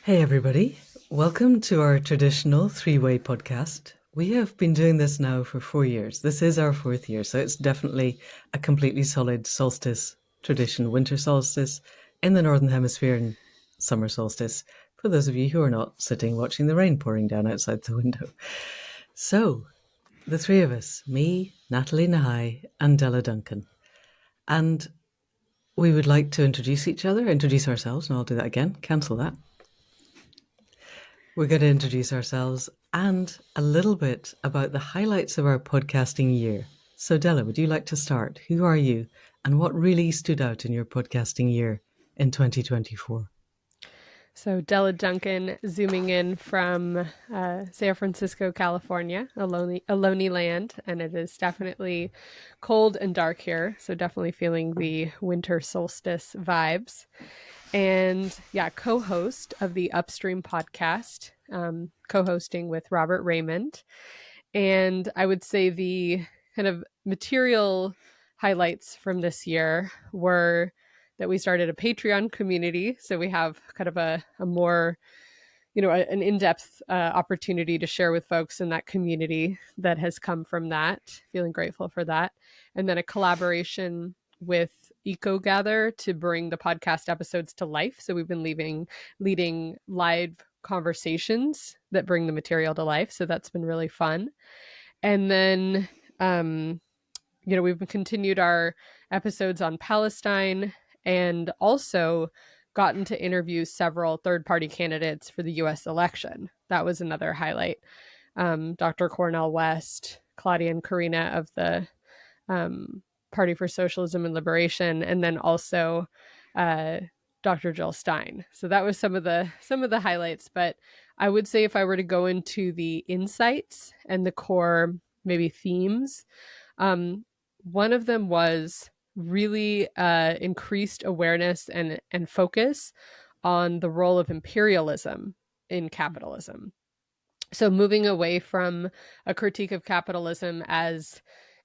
Hey, everybody. Welcome to our traditional three-way podcast. We have been doing this now for 4 years. This is our fourth year, so it's definitely a completely solid solstice tradition, winter solstice in the Northern Hemisphere and summer solstice for those of you who are not sitting watching the rain pouring down outside the window. So, the three of us, me, Natalie Nahai, and Della Duncan. And we would like to introduce ourselves, and I'll do that again, cancel that. We're going to introduce ourselves and a little bit about the highlights of our podcasting year. So Della, would you like to start? Who are you and what really stood out in your podcasting year in 2024? So Della Duncan, zooming in from San Francisco, California, a lonely land, and it is definitely cold and dark here. So definitely feeling the winter solstice vibes. And yeah, co-host of the Upstream Podcast, co-hosting with Robert Raymond. And I would say the kind of material highlights from this year were that we started a Patreon community. So we have kind of a more, an in-depth opportunity to share with folks in that community that has come from that. Feeling grateful for that. And then a collaboration with EcoGather to bring the podcast episodes to life. So we've been leading live conversations that bring the material to life. So that's been really fun. And then, we've continued our episodes on Palestine and also gotten to interview several third-party candidates for the U.S. election. That was another highlight. Dr. Cornel West, Claudia and Karina of the Party for Socialism and Liberation, and then also Dr. Jill Stein. So that was some of the highlights. But I would say if I were to go into the insights and the core maybe themes, one of them was really increased awareness and focus on the role of imperialism in capitalism. So moving away from a critique of capitalism as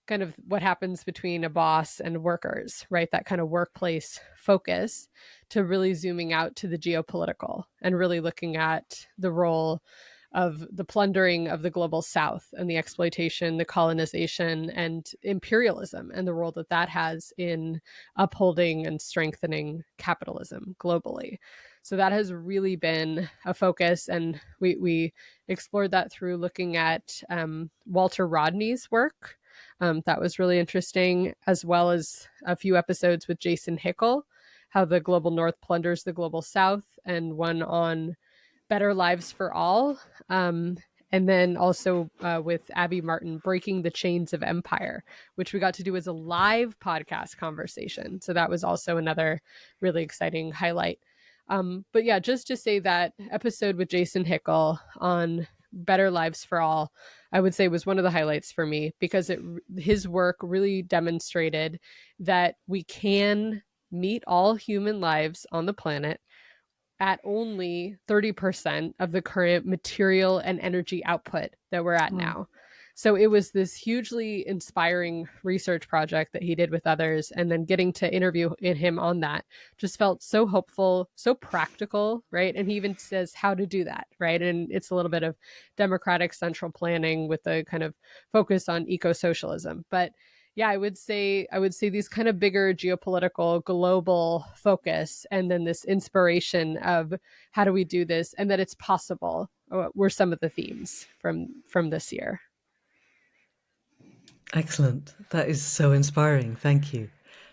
kind of what happens between a boss and workers, right? That kind of workplace focus, to really zooming out to the geopolitical and really looking at the role of the plundering of the global south and the exploitation, the colonization, and imperialism, and the role that that has in upholding and strengthening capitalism globally. So that has really been a focus, and we explored that through looking at Walter Rodney's work. That was really interesting, as well as a few episodes with Jason Hickel, how the global north plunders the global south, and one on Better Lives for All. And then also with Abby Martin, Breaking the Chains of Empire, which we got to do as a live podcast conversation. So that was also another really exciting highlight. But yeah, just to say that episode with Jason Hickel on Better Lives for All, I would say was one of the highlights for me, because his work really demonstrated that we can meet all human lives on the planet at only 30% of the current material and energy output that we're at now. So it was this hugely inspiring research project that he did with others, and then getting to interview him on that just felt so hopeful, so practical, right? And he even says how to do that, right? And it's a little bit of democratic central planning with a kind of focus on eco-socialism. But yeah, I would say these kind of bigger geopolitical global focus, and then this inspiration of how do we do this, and that it's possible, were some of the themes from this year. Excellent. That is so inspiring. Thank you.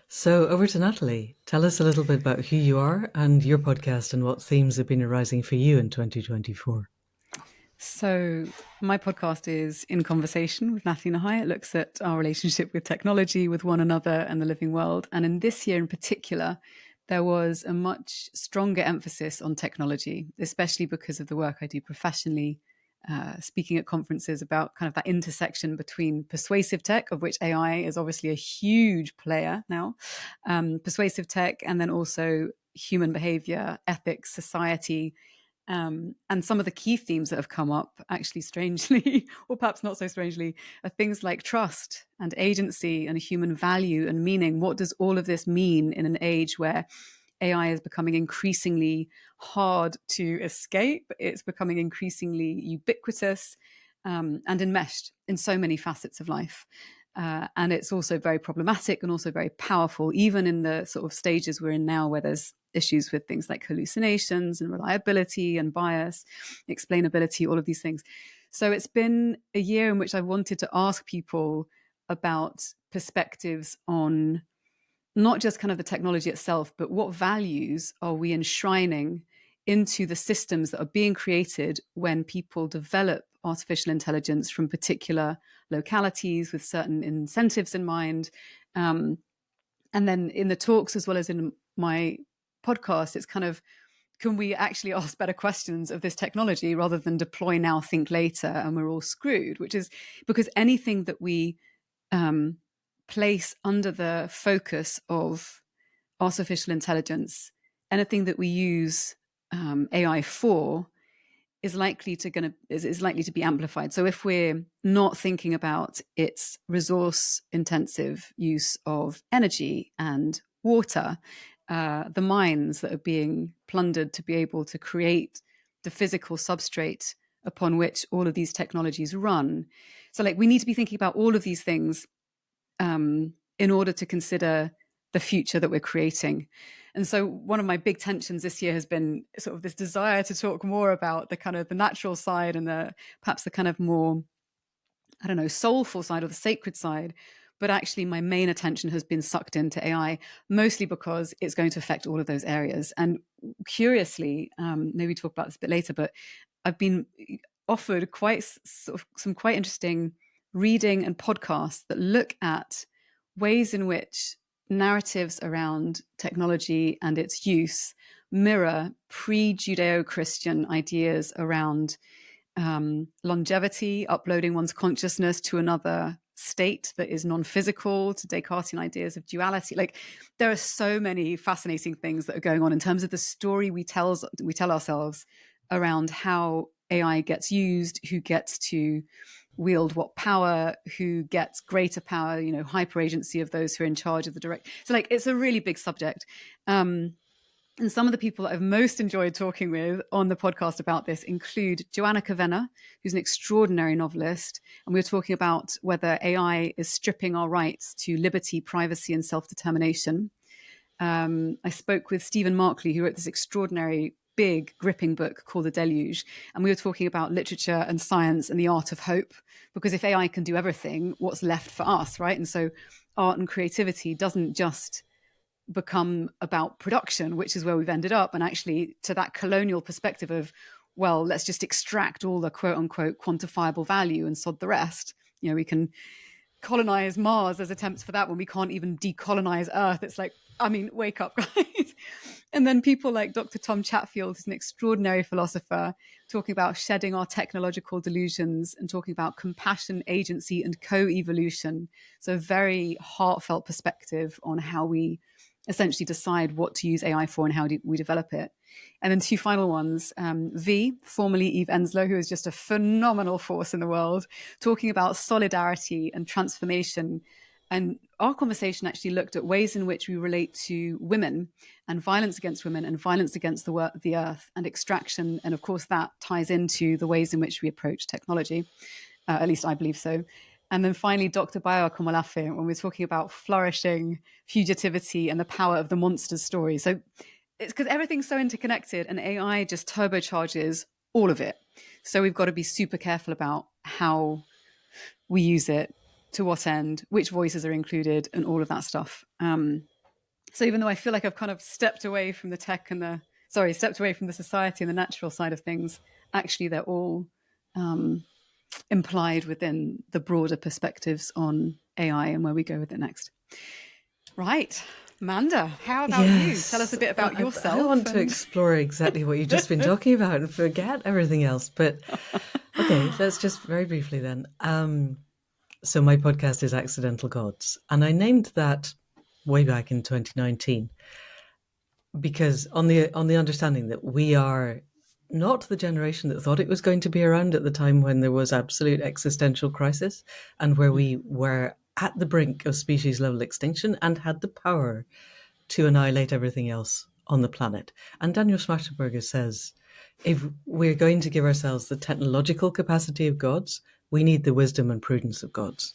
So over to Natalie. Tell us a little bit about who you are and your podcast, and what themes have been arising for you in 2024. So my podcast is In Conversation with Natalie Nahai. It looks at our relationship with technology, with one another and the living world. And in this year in particular, there was a much stronger emphasis on technology, especially because of the work I do professionally, speaking at conferences about kind of that intersection between persuasive tech, of which AI is obviously a huge player now, persuasive tech, and then also human behavior, ethics, society. And some of the key themes that have come up, actually strangely, or perhaps not so strangely, are things like trust and agency and human value and meaning. What does all of this mean in an age where AI is becoming increasingly hard to escape. It's becoming increasingly ubiquitous and enmeshed in so many facets of life. And it's also very problematic and also very powerful, even in the sort of stages we're in now, where there's issues with things like hallucinations and reliability and bias, explainability, all of these things. So it's been a year in which I wanted to ask people about perspectives on not just kind of the technology itself, but what values are we enshrining into the systems that are being created when people develop artificial intelligence from particular localities with certain incentives in mind. And then in the talks, as well as in my podcast, it's kind of, can we actually ask better questions of this technology rather than deploy now, think later, and we're all screwed? Which is because anything that we place under the focus of artificial intelligence, anything that we use AI for, is likely to be amplified. So if we're not thinking about its resource intensive use of energy and water, the mines that are being plundered to be able to create the physical substrate upon which all of these technologies run. So like we need to be thinking about all of these things in order to consider the future that we're creating. And so one of my big tensions this year has been sort of this desire to talk more about the kind of the natural side and perhaps the kind of more, I don't know, soulful side or the sacred side. But actually my main attention has been sucked into AI, mostly because it's going to affect all of those areas. And curiously, maybe talk about this a bit later, but I've been offered some quite interesting reading and podcasts that look at ways in which narratives around technology and its use mirror pre-Judeo-Christian ideas around longevity, uploading one's consciousness to another state that is non-physical, to Descartesian ideas of duality. Like there are so many fascinating things that are going on in terms of the story we tell ourselves around how AI gets used, who gets to wield what power, who gets greater power, hyper agency of those who are in charge of the direct. So like, it's a really big subject. And some of the people that I've most enjoyed talking with on the podcast about this include Joanna Kavenna, who's an extraordinary novelist. And we were talking about whether AI is stripping our rights to liberty, privacy, and self-determination. I spoke with Stephen Markley, who wrote this extraordinary, big, gripping book called The Deluge. And we were talking about literature and science and the art of hope, because if AI can do everything, what's left for us, right? And so art and creativity doesn't just become about production, which is where we've ended up. And actually to that colonial perspective of, well, let's just extract all the quote unquote quantifiable value and sod the rest. We can colonize Mars. There's attempts for that when we can't even decolonize Earth. It's like, wake up, guys. And then people like Dr. Tom Chatfield, who's an extraordinary philosopher, talking about shedding our technological delusions and talking about compassion, agency, and co-evolution. So a very heartfelt perspective on how we essentially decide what to use AI for and how we develop it. And then two final ones, V, formerly Eve Enslow, who is just a phenomenal force in the world, talking about solidarity and transformation. And our conversation actually looked at ways in which we relate to women and violence against women and violence against the earth and extraction. And of course, that ties into the ways in which we approach technology. At least I believe so. And then finally, Dr. Bayo Akomolafe, when we're talking about flourishing, fugitivity, and the power of the monsters story. So it's because everything's so interconnected and AI just turbocharges all of it. So we've got to be super careful about how we use it, to what end, which voices are included, and all of that stuff. So even though I feel like I've kind of stepped away from the society and the natural side of things, actually they're all implied within the broader perspectives on AI and where we go with it next. Right. Manda, how about you? Tell us a bit about yourself. I want to explore exactly what you've just been talking about and forget everything else. But okay, let's just very briefly then. So my podcast is Accidental Gods, and I named that way back in 2019 because on the understanding that we are not the generation that thought it was going to be around at the time when there was absolute existential crisis and where we were at the brink of species level extinction and had the power to annihilate everything else on the planet. And Daniel Schmachtenberger says, if we're going to give ourselves the technological capacity of gods, we need the wisdom and prudence of gods.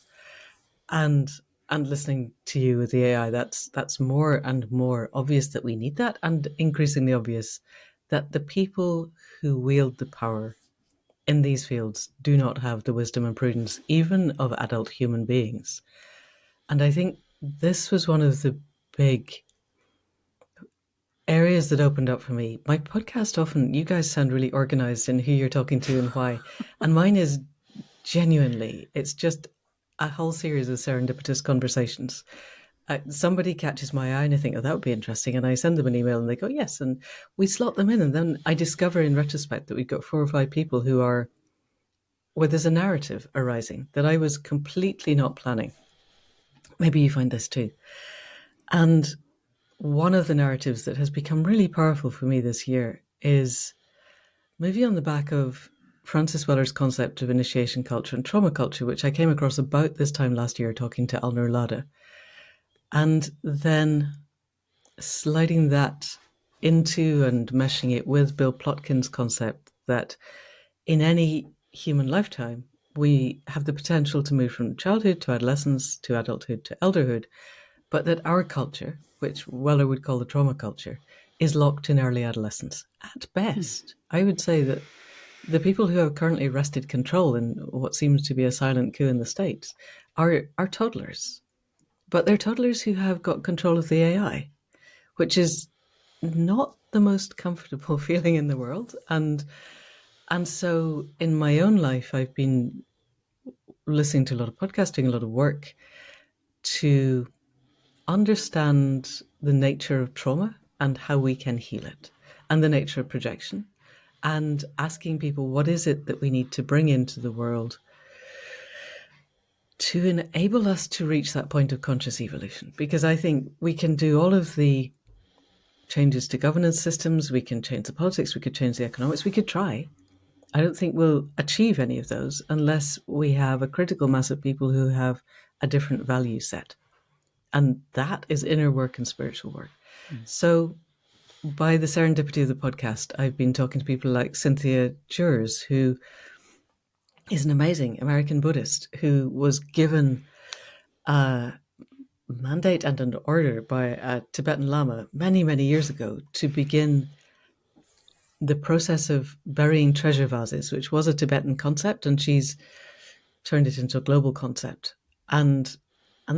And listening to you with the AI, that's more and more obvious that we need that, and increasingly obvious that the people who wield the power in these fields do not have the wisdom and prudence even of adult human beings. And I think this was one of the big areas that opened up for me. My podcast often, you guys sound really organized in who you're talking to and why. And mine is genuinely, it's just a whole series of serendipitous conversations. Somebody catches my eye and I think, oh, that would be interesting. And I send them an email and they go, yes. And we slot them in. And then I discover in retrospect that we've got 4 or 5 people who are, where there's a narrative arising that I was completely not planning. Maybe you find this too. And one of the narratives that has become really powerful for me this year is maybe on the back of Francis Weller's concept of initiation culture and trauma culture, which I came across about this time last year talking to Alnur Lada, and then sliding that into and meshing it with Bill Plotkin's concept that in any human lifetime, we have the potential to move from childhood to adolescence to adulthood to elderhood, but that our culture, which Weller would call the trauma culture, is locked in early adolescence. At best, I would say that the people who have currently wrested control in what seems to be a silent coup in the States are toddlers. But they're toddlers who have got control of the AI, which is not the most comfortable feeling in the world. And so in my own life, I've been listening to a lot of podcasting, a lot of work to understand the nature of trauma and how we can heal it, and the nature of projection, and asking people, what is it that we need to bring into the world to enable us to reach that point of conscious evolution? Because I think we can do all of the changes to governance systems, we can change the politics, we could change the economics, we could try. I don't think we'll achieve any of those unless we have a critical mass of people who have a different value set. And that is inner work and spiritual work. So by the serendipity of the podcast, I've been talking to people like Cynthia Jurs, who is an amazing American Buddhist who was given a mandate and an order by a Tibetan Lama many, many years ago to begin the process of burying treasure vases, which was a Tibetan concept, and she's turned it into a global concept. And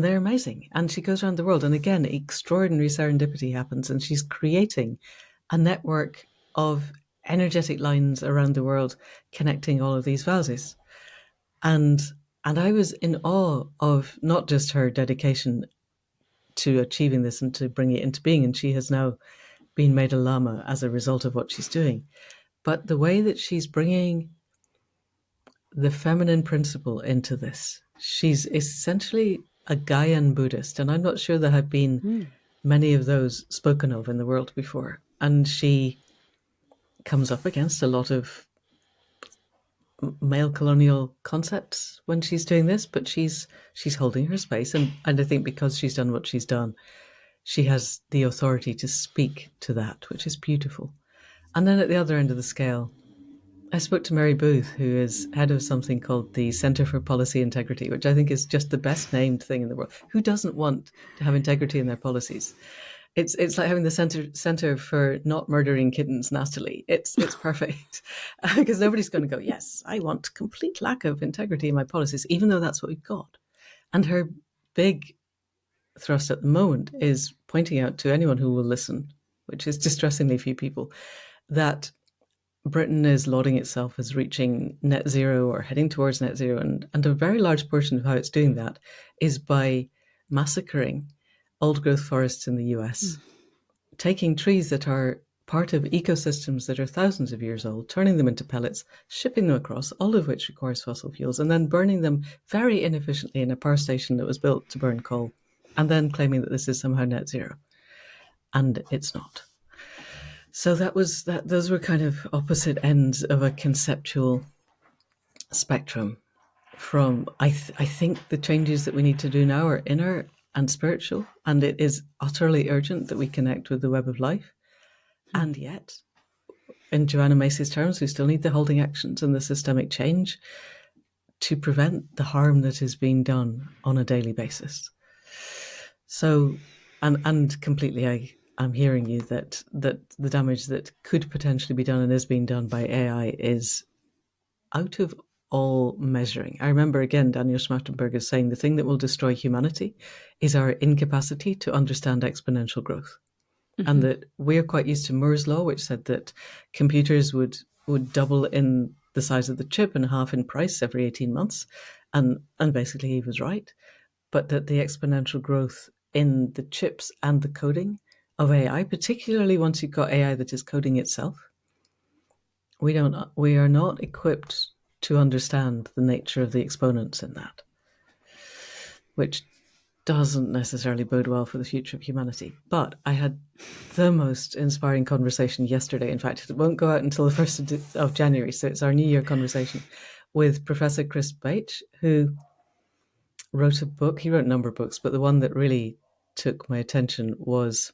they're amazing. And she goes around the world. And again, extraordinary serendipity happens. And she's creating a network of energetic lines around the world connecting all of these vases. And I was in awe of not just her dedication to achieving this and to bring it into being. And she has now been made a Lama as a result of what she's doing. But the way that she's bringing the feminine principle into this, she's essentially a Gaian Buddhist, and I'm not sure there have been many of those spoken of in the world before. And she comes up against a lot of male colonial concepts when she's doing this, but she's holding her space. And I think because she's done what she's done, she has the authority to speak to that, which is beautiful. And then at the other end of the scale, I spoke to Mary Booth, who is head of something called the Centre for Policy Integrity, which I think is just the best named thing in the world. Who doesn't want to have integrity in their policies? It's like having the Centre for Not Murdering Kittens Nastily. It's perfect because nobody's going to go, yes, I want complete lack of integrity in my policies, even though that's what we've got. And her big thrust at the moment is pointing out to anyone who will listen, which is distressingly few people, that Britain is lauding itself as reaching net zero or heading towards net zero. And a very large portion of how it's doing that is by massacring old growth forests in the US, taking trees that are part of ecosystems that are thousands of years old, turning them into pellets, shipping them across, all of which requires fossil fuels, and then burning them very inefficiently in a power station that was built to burn coal, and then claiming that this is somehow net zero. And it's not. So those were kind of opposite ends of a conceptual spectrum from, I think the changes that we need to do now are inner and spiritual, and it is utterly urgent that we connect with the web of life. And yet, in Joanna Macy's terms, we still need the holding actions and the systemic change to prevent the harm that is being done on a daily basis. So, and completely, I'm hearing you that the damage that could potentially be done and is being done by AI is out of all measuring. I remember again, Daniel Schmachtenberg is saying the thing that will destroy humanity is our incapacity to understand exponential growth. And that we're quite used to Moore's law, which said that computers would double in the size of the chip and half in price every 18 months. And basically he was right. But that the exponential growth in the chips and the coding of AI, particularly once you've got AI that is coding itself, we are not equipped to understand the nature of the exponents in that, which doesn't necessarily bode well for the future of humanity. But I had the most inspiring conversation yesterday. In fact, it won't go out until the 1st of January, so it's our New Year conversation, with Professor Chris Bache, who wrote a book. He wrote a number of books, but the one that really took my attention was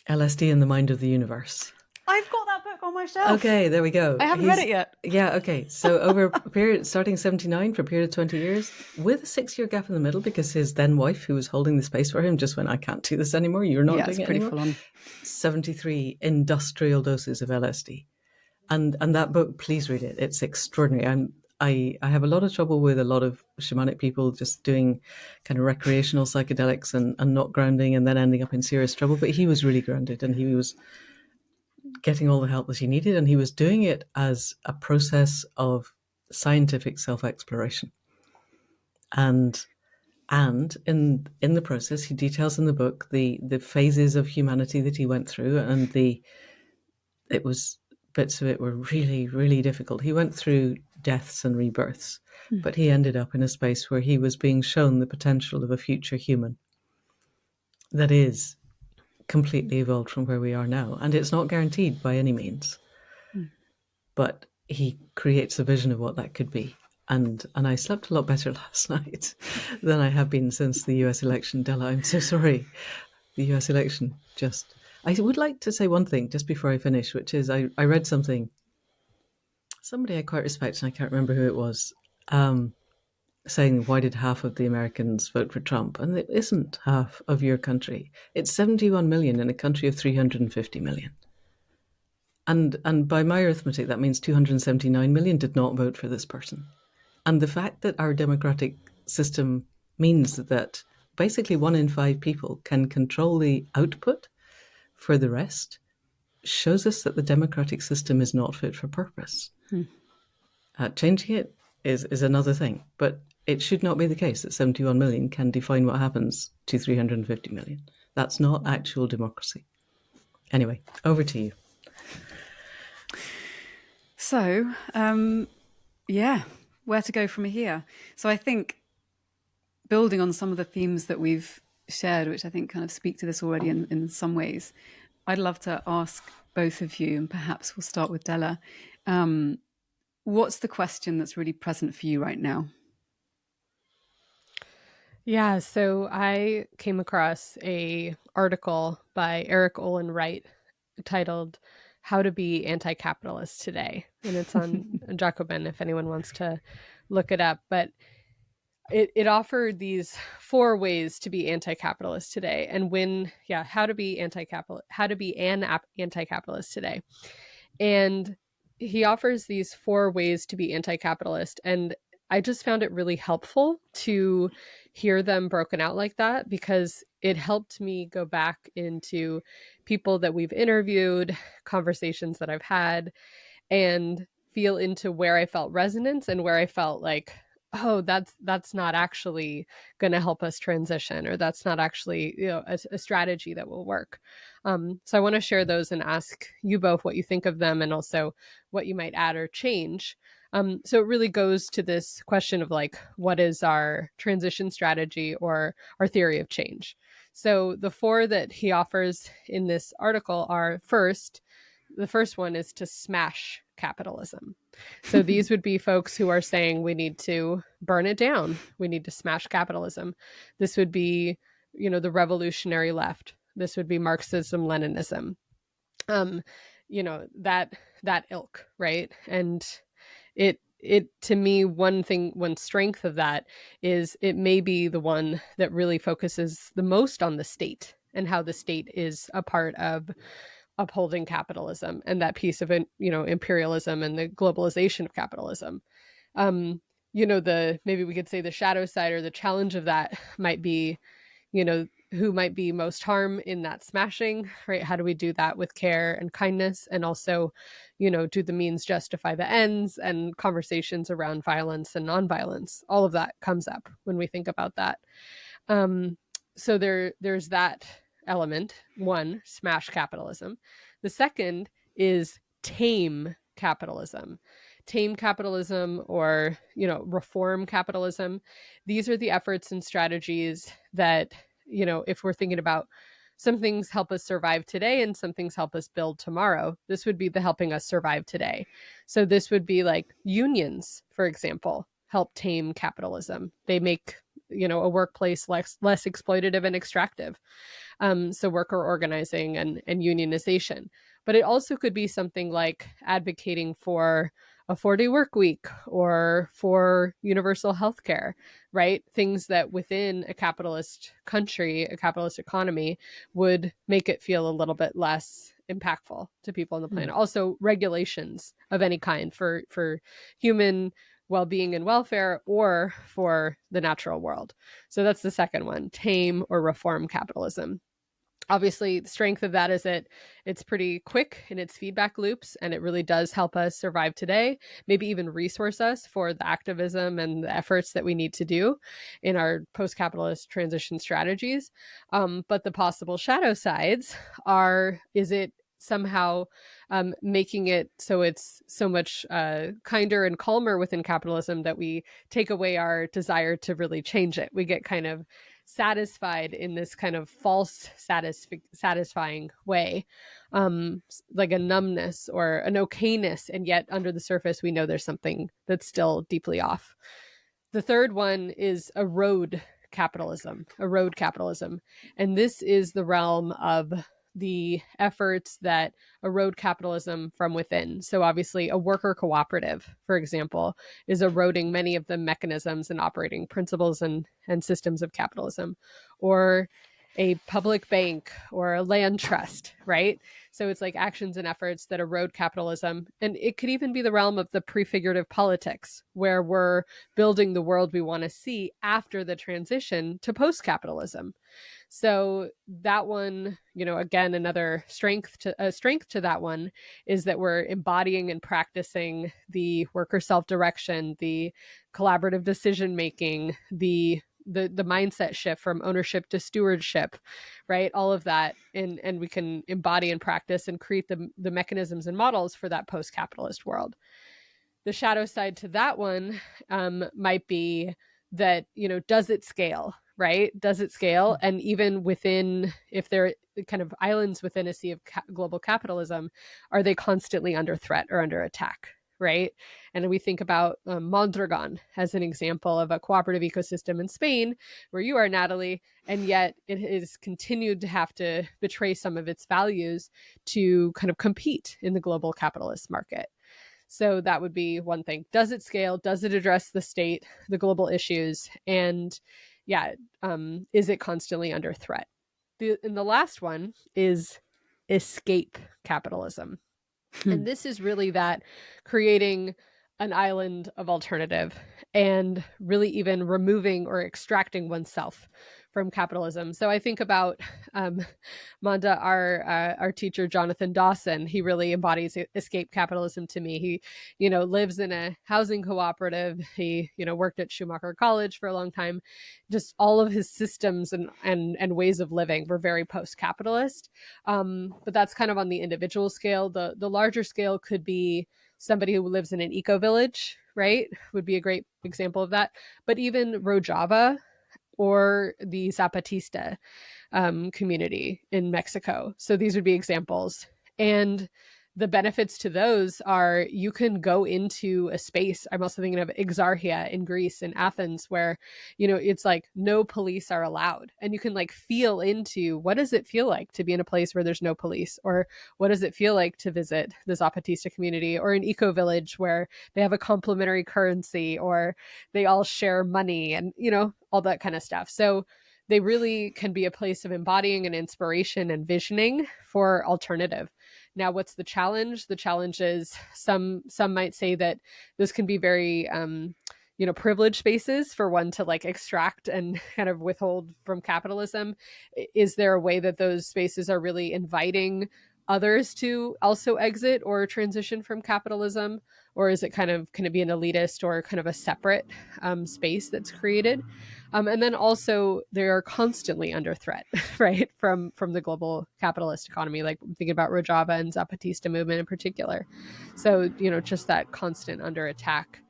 LSD and the Mind of the Universe. I've got that book on my shelf. Okay, there we go. I haven't read it yet. Yeah, okay. So over a period, starting 79 for a period of 20 years, with a 6-year gap in the middle, because his then wife, who was holding the space for him, just went, I can't do this anymore. You're not doing it anymore. Full on. 73 industrial doses of LSD. And that book, please read it. It's extraordinary. I have a lot of trouble with a lot of shamanic people just doing kind of recreational psychedelics and not grounding and then ending up in serious trouble. But he was really grounded and he was getting all the help that he needed, and he was doing it as a process of scientific self-exploration. And in the process, he details in the book the phases of humanity that he went through, and bits of it were really, really difficult. He went through deaths and rebirths, but he ended up in a space where he was being shown the potential of a future human that is completely evolved from where we are now. And it's not guaranteed by any means, but he creates a vision of what that could be. And I slept a lot better last night than I have been since the US election. Della, I'm so sorry. The US election just... I would like to say one thing just before I finish, which is I read something, somebody I quite respect, and I can't remember who it was, saying, why did half of the Americans vote for Trump? And it isn't half of your country. It's 71 million in a country of 350 million. And by my arithmetic, that means 279 million did not vote for this person. And the fact that our democratic system means that basically 1 in 5 people can control the output for the rest shows us that the democratic system is not fit for purpose. Changing it is another thing, but it should not be the case that 71 million can define what happens to 350 million. That's not actual democracy. Anyway, over to you. So, where to go from here? So I think building on some of the themes that we've shared, which I think kind of speak to this already in some ways, I'd love to ask both of you, and perhaps we'll start with Della. What's the question that's really present for you right now? Yeah, so I came across an article by Eric Olin Wright titled How to Be Anti-Capitalist Today. And it's on Jacobin if anyone wants to look it up. But it offered these 4 ways to be anti-capitalist today. And how to be an anti-capitalist today. And he offers these 4 ways to be anti-capitalist. And I just found it really helpful to hear them broken out like that, because it helped me go back into people that we've interviewed, conversations that I've had, and feel into where I felt resonance and where I felt like, oh, that's not actually going to help us transition, or that's not actually a strategy that will work. So I want to share those and ask you both what you think of them, and also what you might add or change. So it really goes to this question of like, what is our transition strategy or our theory of change? So the 4 that he offers in this article are the first one is to smash capitalism. So these would be folks who are saying we need to burn it down. We need to smash capitalism. This would be, the revolutionary left. This would be Marxism, Leninism, that ilk, right? And it to me, one strength of that is it may be the one that really focuses the most on the state and how the state is a part of upholding capitalism and that piece of imperialism and the globalization of capitalism. Maybe we could say the shadow side or the challenge of that might be, who might be most harm in that smashing, right? How do we do that with care and kindness? And also, do the means justify the ends, and conversations around violence and nonviolence? All of that comes up when we think about that. So there's that element. One, smash capitalism. The second is tame capitalism. Tame capitalism, or, reform capitalism. These are the efforts and strategies that, if we're thinking about some things help us survive today and some things help us build tomorrow, this would be the helping us survive today. So this would be like unions, for example, help tame capitalism. They make, a workplace less exploitative and extractive. So worker organizing and unionization. But it also could be something like advocating for a 4-day work week or for universal health care, right? Things that within a capitalist country, a capitalist economy, would make it feel a little bit less impactful to people on the planet. Also, regulations of any kind for human well-being and welfare, or for the natural world. So that's the second one, tame or reform capitalism. Obviously, the strength of that is that it's pretty quick in its feedback loops, and it really does help us survive today, maybe even resource us for the activism and the efforts that we need to do in our post-capitalist transition strategies. But the possible shadow sides is it somehow making it so it's so much kinder and calmer within capitalism that we take away our desire to really change it. We get kind of satisfied in this kind of false satisfying way, like a numbness or an okayness, and yet under the surface we know there's something that's still deeply off. The third one is erode capitalism, and this is the realm of the efforts that erode capitalism from within. So obviously a worker cooperative, for example, is eroding many of the mechanisms and operating principles and systems of capitalism, or a public bank or a land trust, right? So it's like actions and efforts that erode capitalism. And it could even be the realm of the prefigurative politics, where we're building the world we want to see after the transition to post-capitalism. So that one, again, another strength to that one is that we're embodying and practicing the worker self-direction, the collaborative decision-making, the mindset shift from ownership to stewardship, right? All of that. And we can embody and practice and create the mechanisms and models for that post-capitalist world. The shadow side to that one might be that, does it scale, right? Does it scale? And even within, if they're kind of islands within a sea of global capitalism, are they constantly under threat or under attack, right? And we think about Mondragon as an example of a cooperative ecosystem in Spain, where you are, Natalie, and yet it has continued to have to betray some of its values to kind of compete in the global capitalist market. So that would be one thing. Does it scale? Does it address the state, the global issues? And is it constantly under threat? And the last one is escape capitalism. And this is really that creating an island of alternative and really even removing or extracting oneself from capitalism. So I think about Manda, our teacher, Jonathan Dawson. He really embodies escape capitalism to me. He, lives in a housing cooperative. He, worked at Schumacher College for a long time. Just all of his systems and ways of living were very post-capitalist. But that's kind of on the individual scale. The larger scale could be somebody who lives in an eco-village, right? Would be a great example of that. But even Rojava or the Zapatista community in Mexico. So these would be examples. And the benefits to those are you can go into a space. I'm also thinking of Exarchia in Greece, in Athens, where, it's like no police are allowed. And you can like feel into what does it feel like to be in a place where there's no police? Or what does it feel like to visit the Zapatista community or an eco village where they have a complementary currency or they all share money and, all that kind of stuff. So they really can be a place of embodying and inspiration and visioning for alternative. Now, what's the challenge? The challenge is some might say that this can be very, privileged spaces for one to like extract and kind of withhold from capitalism. Is there a way that those spaces are really inviting others to also exit or transition from capitalism? Or is it can it be an elitist or kind of a separate space that's created? And then also they are constantly under threat, right, from the global capitalist economy. Like I'm thinking about Rojava and Zapatista movement in particular. So, just that constant under attack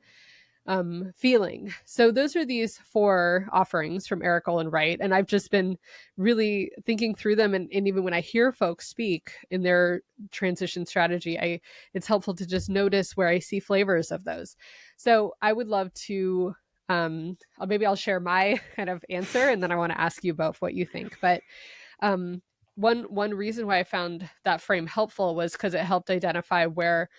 feeling. So those are these 4 offerings from Eric Olin Wright. And I've just been really thinking through them. And even when I hear folks speak in their transition strategy, it's helpful to just notice where I see flavors of those. So I would love to, maybe I'll share my kind of answer, and then I want to ask you both what you think. But one reason why I found that frame helpful was because it helped identify where,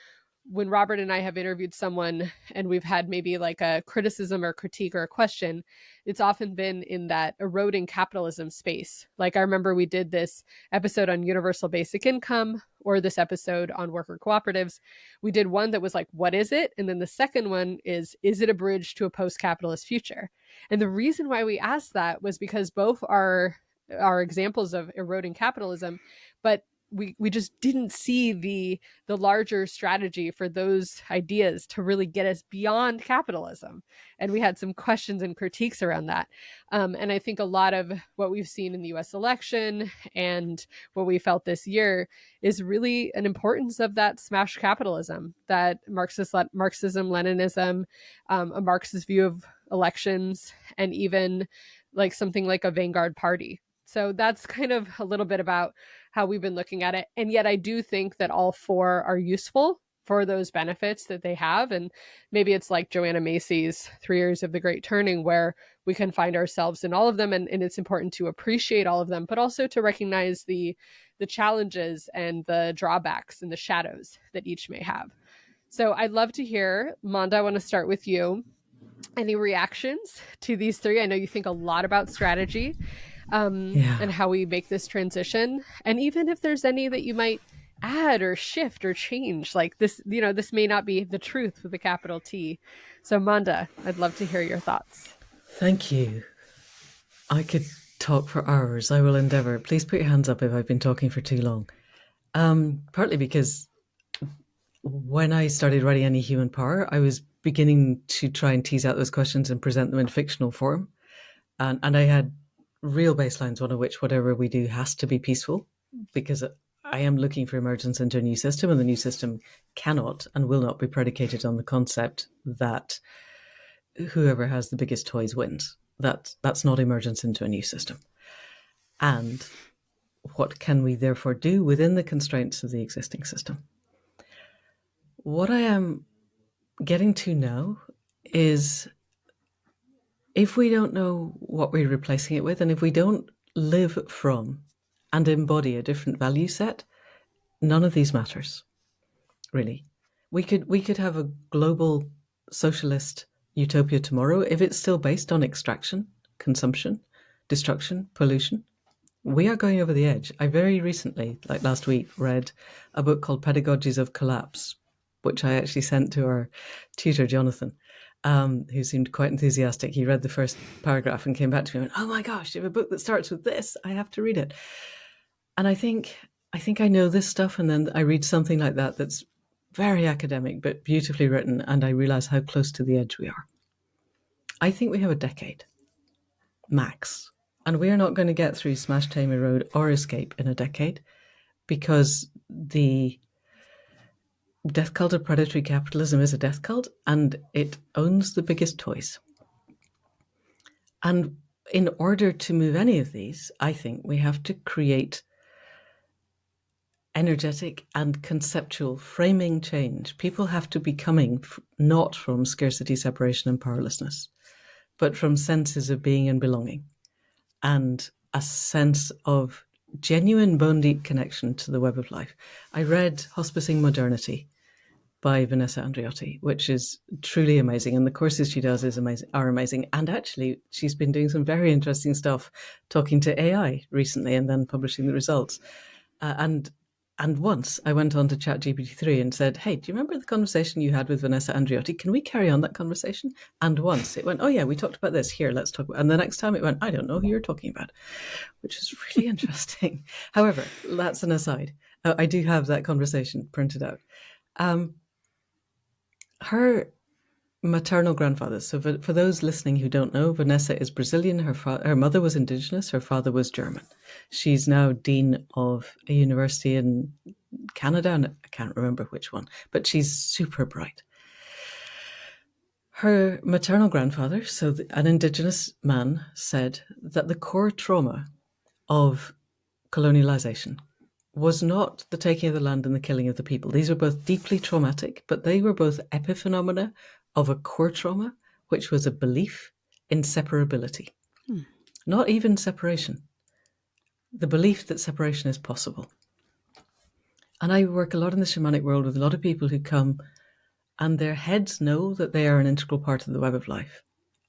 when Robert and I have interviewed someone and we've had maybe like a criticism or critique or a question, it's often been in that eroding capitalism space. Like I remember we did this episode on universal basic income, or this episode on worker cooperatives. We did one that was like, what is it? And then the second one is it a bridge to a post-capitalist future? And the reason why we asked that was because both are examples of eroding capitalism, but we just didn't see the larger strategy for those ideas to really get us beyond capitalism. And we had some questions and critiques around that. And I think a lot of what we've seen in the US election and what we felt this year is really an importance of that smash capitalism, that Marxism, Leninism, a Marxist view of elections, and even like something like a vanguard party. So that's kind of a little bit about how we've been looking at it. And yet I do think that all 4 are useful for those benefits that they have. And maybe it's like Joanna Macy's 3 Years of the Great Turning, where we can find ourselves in all of them. And it's important to appreciate all of them, but also to recognize the challenges and the drawbacks and the shadows that each may have. So I'd love to hear, Manda, I want to start with you. Any reactions to these 3? I know you think a lot about strategy. And how we make this transition. And even if there's any that you might add or shift or change, like this, this may not be the truth with a capital T. So Manda, I'd love to hear your thoughts. Thank you. I could talk for hours. I will endeavor. Please put your hands up if I've been talking for too long. Partly because when I started writing Any Human Power, I was beginning to try and tease out those questions and present them in fictional form. And I had real baselines, one of which whatever we do has to be peaceful, because I am looking for emergence into a new system, and the new system cannot and will not be predicated on the concept that whoever has the biggest toys wins. That's not emergence into a new system. And what can we therefore do within the constraints of the existing system? What I am getting to now is, if we don't know what we're replacing it with, and if we don't live from and embody a different value set, none of these matters, really. We could have a global socialist utopia tomorrow if it's still based on extraction, consumption, destruction, pollution. We are going over the edge. I very recently, like last week, read a book called Pedagogies of Collapse, which I actually sent to our tutor, Jonathan, who seemed quite enthusiastic. He read the first paragraph and came back to me and went, oh my gosh, you have a book that starts with this. I have to read it. And I think I know this stuff, and then I read something like that that's very academic but beautifully written, and I realize how close to the edge we are. I think we have a decade, max. And we are not going to get through Smash, Tame, Erode or Escape in a decade, because the death cult of predatory capitalism is a death cult, and it owns the biggest toys. And in order to move any of these, I think we have to create energetic and conceptual framing change. People have to be coming not from scarcity, separation, and powerlessness, but from senses of being and belonging, and a sense of genuine bone deep connection to the web of life. I read Hospicing Modernity by Vanessa Andreotti, which is truly amazing. And the courses she does are amazing. And actually, she's been doing some very interesting stuff, talking to AI recently and then publishing the results. And once I went on to ChatGPT-3 and said, hey, do you remember the conversation you had with Vanessa Andreotti? Can we carry on that conversation? And once it went, oh yeah, we talked about this. Here, let's talk about. And the next time it went, I don't know who you're talking about, which is really interesting. However, that's an aside. I do have that conversation printed out. Her maternal grandfather. So for those listening who don't know, Vanessa is Brazilian. Her mother was indigenous. Her father was German. She's now dean of a university in Canada, and I can't remember which one, but she's super bright. Her maternal grandfather, so an indigenous man, said that the core trauma of colonialization was not the taking of the land and the killing of the people. These were both deeply traumatic, but they were both epiphenomena of a core trauma, which was a belief in separability. Not even separation. The belief that separation is possible. And I work a lot in the shamanic world with a lot of people who come and their heads know that they are an integral part of the web of life.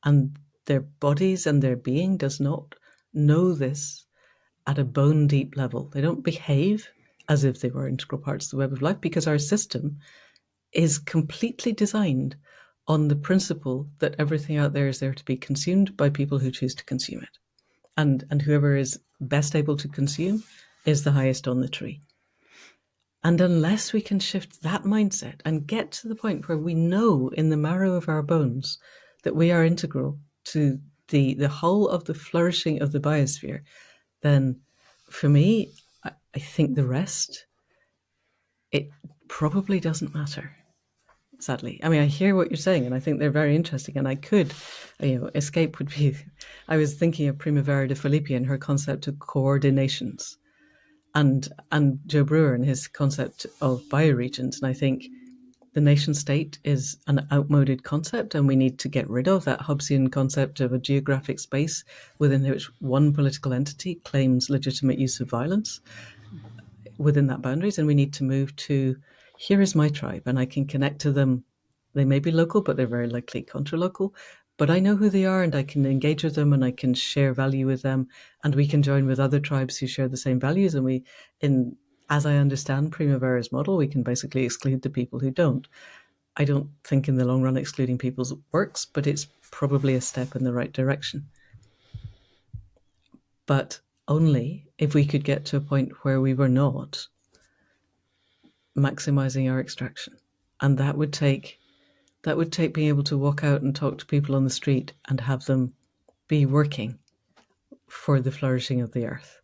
And their bodies and their being does not know this at a bone deep level. They don't behave as if they were integral parts of the web of life, because our system is completely designed on the principle that everything out there is there to be consumed by people who choose to consume it. And whoever is best able to consume is the highest on the tree. And unless we can shift that mindset and get to the point where we know in the marrow of our bones that we are integral to the whole of the flourishing of the biosphere, then for me, I think the rest, it probably doesn't matter, sadly. I mean, I hear what you're saying, and I think they're very interesting, and I could, escape would be, I was thinking of Primavera de Filippi and her concept of coordinations, and Joe Brewer and his concept of bioregions, and I think the nation state is an outmoded concept, and we need to get rid of that Hobbesian concept of a geographic space within which one political entity claims legitimate use of violence within that boundaries. And we need to move to, here is my tribe, and I can connect to them. They may be local, but they're very likely contra-local. But I know who they are, and I can engage with them, and I can share value with them, and we can join with other tribes who share the same values. And as I understand Primavera's model, we can basically exclude the people who don't. I don't think in the long run excluding people works, but it's probably a step in the right direction. But only if we could get to a point where we were not maximizing our extraction. And that would take being able to walk out and talk to people on the street and have them be working for the flourishing of the earth.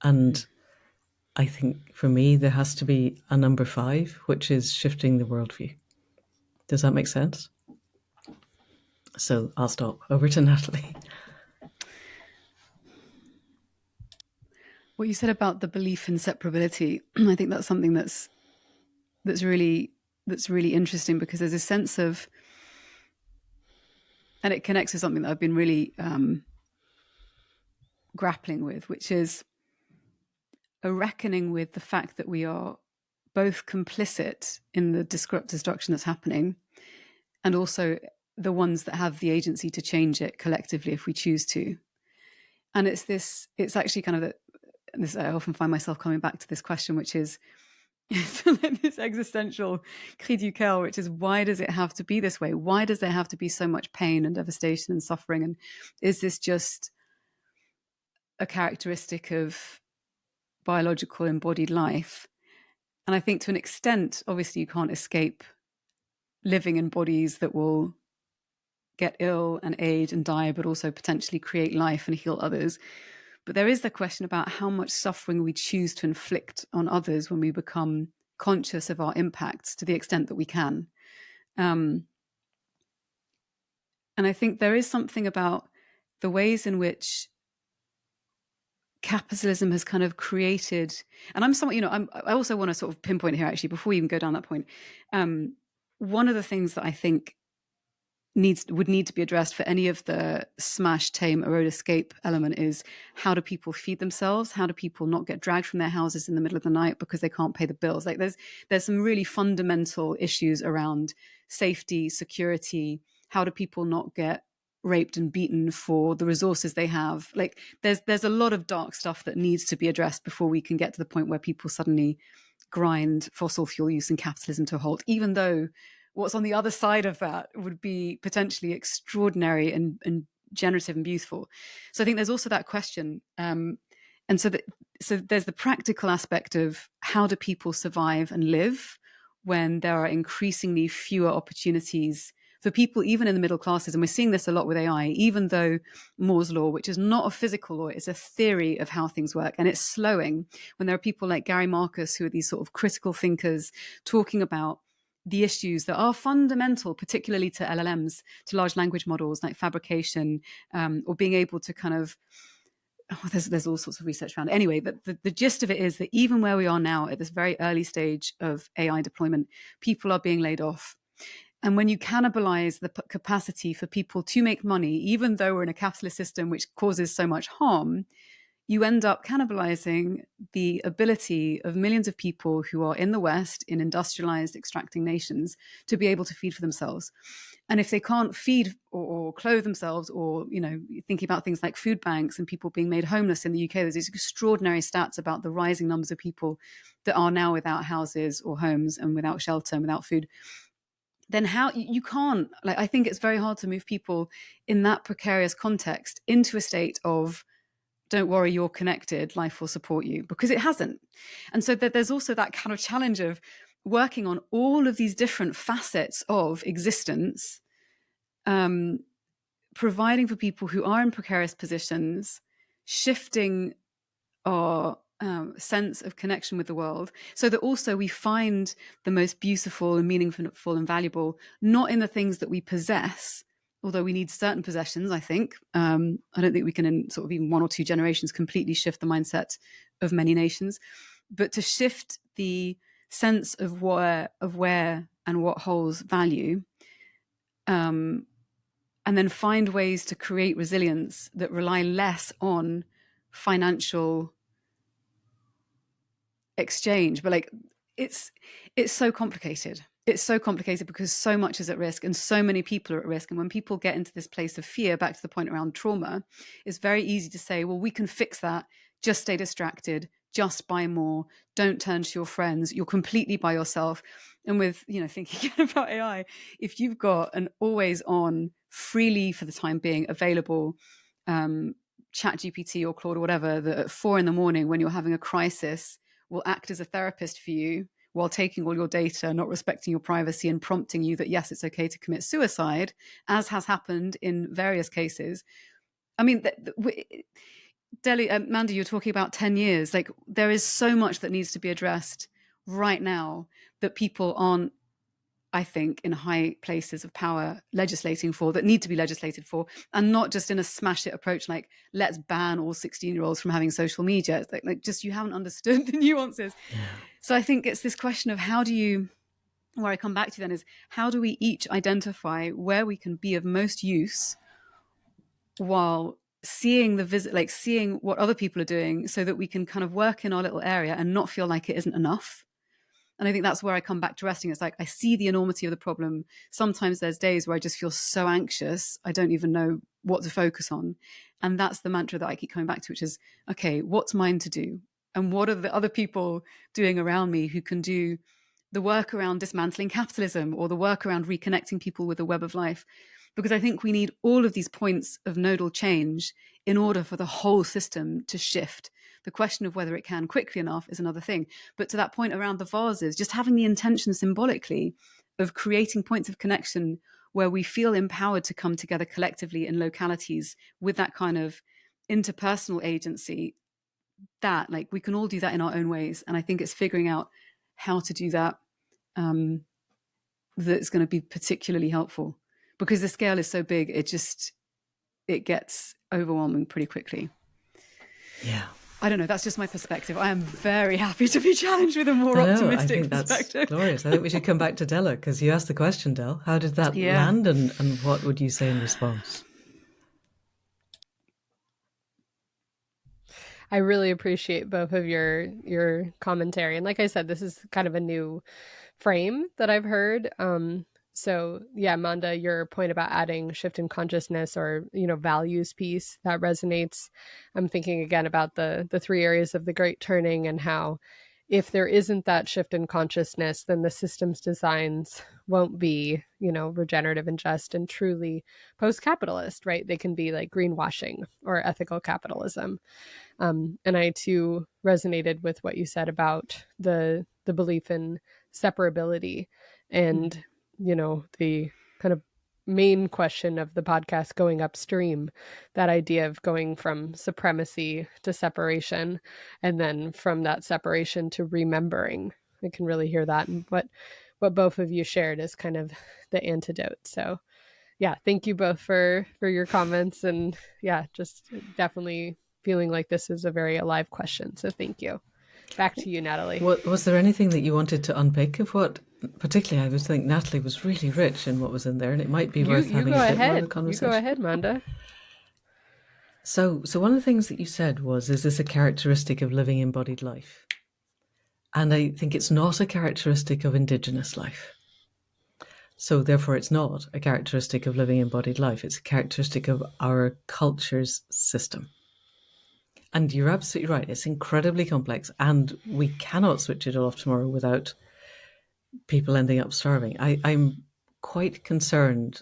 And I think for me, there has to be a number 5, which is shifting the worldview. Does that make sense? So I'll stop. Over to Natalie. What you said about the belief in separability, I think that's something that's really interesting, because there's a sense of, and it connects to something that I've been really grappling with, which is a reckoning with the fact that we are both complicit in the destruction that's happening, and also the ones that have the agency to change it collectively if we choose to. And it's actually kind of I often find myself coming back to this question, which is this existential cri du coeur, which is, why does it have to be this way? Why does there have to be so much pain and devastation and suffering? And is this just a characteristic of biological embodied life? And I think to an extent, obviously, you can't escape living in bodies that will get ill and age and die, but also potentially create life and heal others. But there is the question about how much suffering we choose to inflict on others when we become conscious of our impacts to the extent that we can. And I think there is something about the ways in which capitalism has kind of created, and I'm somewhat, I also want to sort of pinpoint here, actually, before we even go down that point. One of the things that I think would need to be addressed for any of the smash, tame, erode, escape element is, how do people feed themselves? How do people not get dragged from their houses in the middle of the night because they can't pay the bills? Like there's some really fundamental issues around safety, security. How do people not get raped and beaten for the resources they have? Like there's a lot of dark stuff that needs to be addressed before we can get to the point where people suddenly grind fossil fuel use and capitalism to a halt, even though what's on the other side of that would be potentially extraordinary and generative and beautiful. So I think there's also that question. And so there's the practical aspect of, how do people survive and live when there are increasingly fewer opportunities for people, even in the middle classes? And we're seeing this a lot with AI, even though Moore's law, which is not a physical law, it's a theory of how things work. And it's slowing when there are people like Gary Marcus, who are these sort of critical thinkers, talking about the issues that are fundamental, particularly to LLMs, to large language models, like fabrication, or being able to kind of, there's all sorts of research around it. Anyway, the gist of it is that even where we are now at this very early stage of AI deployment, people are being laid off. And when you cannibalize the capacity for people to make money, even though we're in a capitalist system which causes so much harm, you end up cannibalizing the ability of millions of people who are in the West, in industrialized, extracting nations, to be able to feed for themselves. And if they can't feed or clothe themselves, or, thinking about things like food banks and people being made homeless in the UK, there's these extraordinary stats about the rising numbers of people that are now without houses or homes and without shelter and without food. Then how you can't, I think it's very hard to move people in that precarious context into a state of, don't worry, you're connected, life will support you, because it hasn't. And so there's also that kind of challenge of working on all of these different facets of existence, providing for people who are in precarious positions, shifting our sense of connection with the world, so that also we find the most beautiful and meaningful and valuable, not in the things that we possess, although we need certain possessions, I think. I don't think we can, in sort of even 1 or 2 generations, completely shift the mindset of many nations, but to shift the sense of where and what holds value, and then find ways to create resilience that rely less on financial exchange. But it's so complicated. It's so complicated because so much is at risk and so many people are at risk. And when people get into this place of fear, back to the point around trauma, it's very easy to say, well, we can fix that. Just stay distracted, just buy more, don't turn to your friends, you're completely by yourself. And with, thinking about AI, if you've got an always on, freely for the time being available ChatGPT or Claude or whatever, that at 4 a.m, when you're having a crisis, will act as a therapist for you while taking all your data, not respecting your privacy, and prompting you that, yes, it's okay to commit suicide, as has happened in various cases. I mean, Manda, you're talking about 10 years. There is so much that needs to be addressed right now that people aren't, I think, in high places of power legislating for, that need to be legislated for, and not just in a smash it approach, like, let's ban all 16-year-olds from having social media. It's like just, you haven't understood the nuances. Yeah. So I think it's this question of where I come back to then is, how do we each identify where we can be of most use while seeing seeing what other people are doing, so that we can kind of work in our little area and not feel like it isn't enough. And I think that's where I come back to resting. It's like, I see the enormity of the problem. Sometimes there's days where I just feel so anxious, I don't even know what to focus on. And that's the mantra that I keep coming back to, which is, okay, what's mine to do? And what are the other people doing around me who can do the work around dismantling capitalism, or the work around reconnecting people with the web of life? Because I think we need all of these points of nodal change in order for the whole system to shift. The question of whether it can quickly enough is another thing. But to that point around the vases, just having the intention symbolically of creating points of connection where we feel empowered to come together collectively in localities with that kind of interpersonal agency, that we can all do that in our own ways. And I think it's figuring out how to do that that's going to be particularly helpful, because the scale is so big, it gets overwhelming pretty quickly. Yeah. I don't know. That's just my perspective. I am very happy to be challenged with a more optimistic I think perspective. That's glorious. I think we should come back to Della, because you asked the question, Del. How did that land, and what would you say in response? I really appreciate both of your commentary. And like I said, this is kind of a new frame that I've heard. So yeah, Manda, your point about adding shift in consciousness or, values piece, that resonates. I'm thinking again about the three areas of the great turning, and how if there isn't that shift in consciousness, then the systems designs won't be, regenerative and just and truly post-capitalist, right? They can be like greenwashing or ethical capitalism. And I too resonated with what you said about the belief in separability, and the kind of main question of the podcast, going upstream, that idea of going from supremacy to separation, and then from that separation to remembering. I can really hear that, and what both of you shared is kind of the antidote. So yeah, thank you both for your comments, and yeah, just definitely feeling like this is a very alive question. So thank you. Back to you, Natalie. Was there anything that you wanted to unpick of what, particularly, I was thinking Natalie was really rich in what was in there, and it might be worth having a bit more of a conversation. You go ahead, Manda. So one of the things that you said was, is this a characteristic of living embodied life? And I think it's not a characteristic of Indigenous life. So therefore, it's not a characteristic of living embodied life. It's a characteristic of our culture's system. And you're absolutely right. It's incredibly complex, and we cannot switch it off tomorrow without people ending up starving. I'm quite concerned.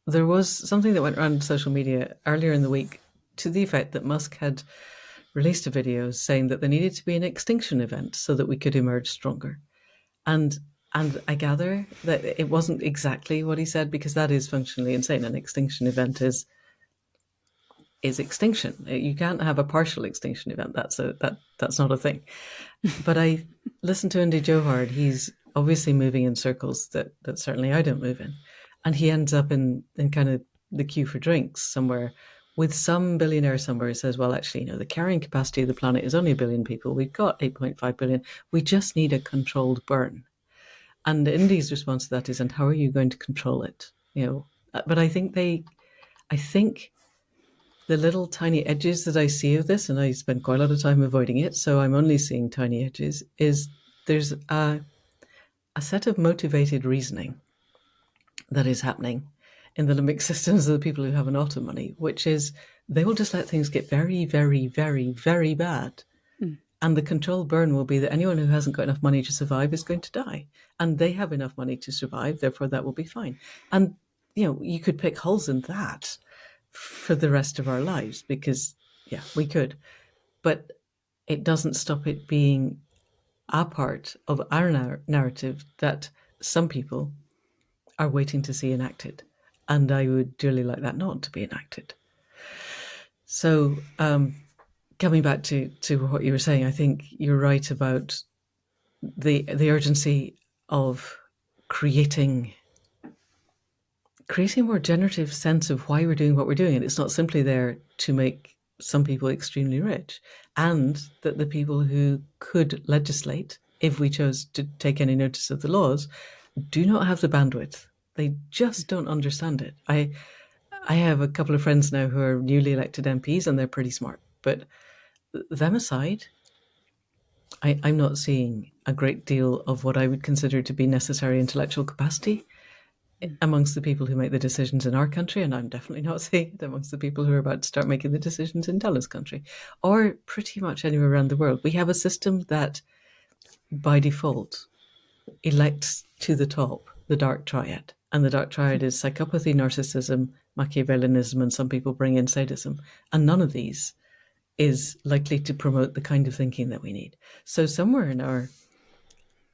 There was something that went around social media earlier in the week to the effect that Musk had released a video saying that there needed to be an extinction event so that we could emerge stronger. And I gather that it wasn't exactly what he said, because that is functionally insane. An extinction event is extinction. You can't have a partial extinction event. That's not a thing. But I listened to Indy Johar. He's obviously moving in circles that certainly I don't move in. And he ends up in kind of the queue for drinks somewhere with some billionaire somewhere who says, well, actually, the carrying capacity of the planet is only 1 billion people. We've got 8.5 billion. We just need a controlled burn. And Indy's response to that is, and how are you going to control it? But I think the little tiny edges that I see of this, and I spend quite a lot of time avoiding it, so I'm only seeing tiny edges, is there's a set of motivated reasoning that is happening in the limbic systems of the people who have an lot of money, which is they will just let things get very, very, very, very bad. And the controlled burn will be that anyone who hasn't got enough money to survive is going to die. And they have enough money to survive, therefore that will be fine. And, you could pick holes in that for the rest of our lives, because, yeah, we could. But it doesn't stop it being a part of our narrative that some people are waiting to see enacted. And I would dearly like that not to be enacted. So, coming back to what you were saying, I think you're right about the urgency of creating a more generative sense of why we're doing what we're doing. And it's not simply there to make some people extremely rich, and that the people who could legislate, if we chose to take any notice of the laws, do not have the bandwidth. They just don't understand it. I have a couple of friends now who are newly elected MPs, and they're pretty smart. But them aside, I'm not seeing a great deal of what I would consider to be necessary intellectual capacity amongst the people who make the decisions in our country, and I'm definitely not seeing it amongst the people who are about to start making the decisions in Della's country, or pretty much anywhere around the world. We have a system that, by default, elects to the top the dark triad. And the dark triad is psychopathy, narcissism, Machiavellianism, and some people bring in sadism. And none of these is likely to promote the kind of thinking that we need. So somewhere in our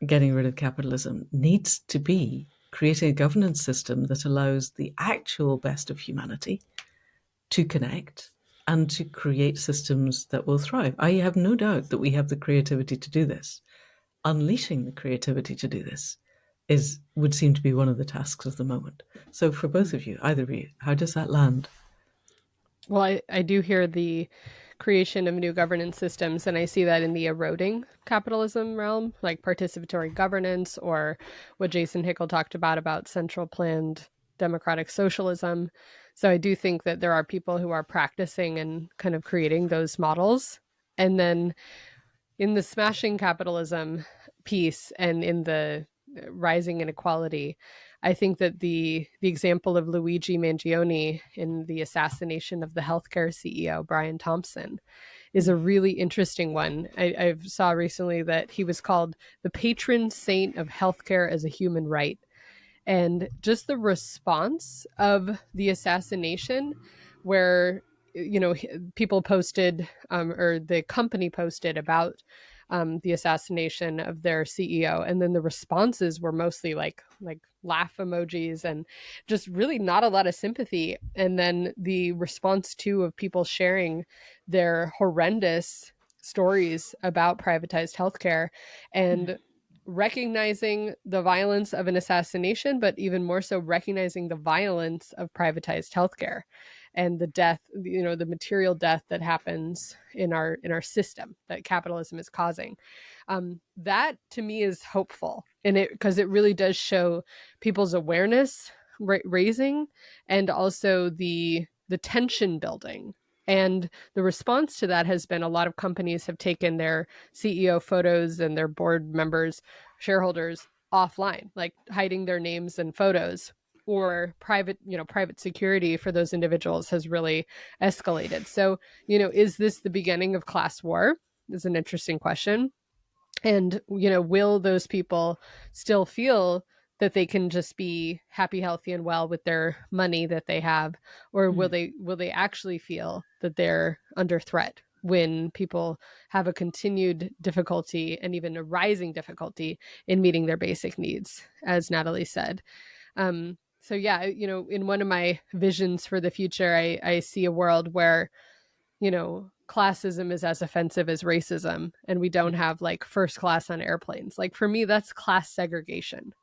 getting rid of capitalism needs to be creating a governance system that allows the actual best of humanity to connect and to create systems that will thrive. I have no doubt that we have the creativity to do this. Unleashing the creativity to do this would seem to be one of the tasks of the moment. So for both of you, either of you, how does that land? Well, I do hear the creation of new governance systems, and I see that in the eroding capitalism realm, like participatory governance, or what Jason Hickel talked about central planned democratic socialism. So I do think that there are people who are practicing and kind of creating those models. And then in the smashing capitalism piece and in the rising inequality, I think that the example of Luigi Mangione in the assassination of the healthcare CEO, Brian Thompson, is a really interesting one. I saw recently that he was called the patron saint of healthcare as a human right. And just the response of the assassination, where, you know, people posted, or the company posted about the assassination of their CEO, and then the responses were mostly like laugh emojis and just really not a lot of sympathy. And then the response too of people sharing their horrendous stories about privatized healthcare and recognizing the violence of an assassination, but even more so recognizing the violence of privatized healthcare and the death, you know, the material death that happens in our system that capitalism is causing. That to me is hopeful, and because it really does show people's awareness raising, and also the tension building. And the response to that has been a lot of companies have taken their CEO photos and their board members, shareholders offline, like hiding their names and photos, or private security for those individuals has really escalated. So, you know, is this the beginning of class war? Is an interesting question. And, you know, will those people still feel that they can just be happy, healthy, and well with their money that they have, or will they actually feel that they're under threat when people have a continued difficulty and even a rising difficulty in meeting their basic needs, as Natalie said? So yeah, you know, in one of my visions for the future, I see a world where, you know, classism is as offensive as racism, and we don't have like first class on airplanes. Like for me, that's class segregation,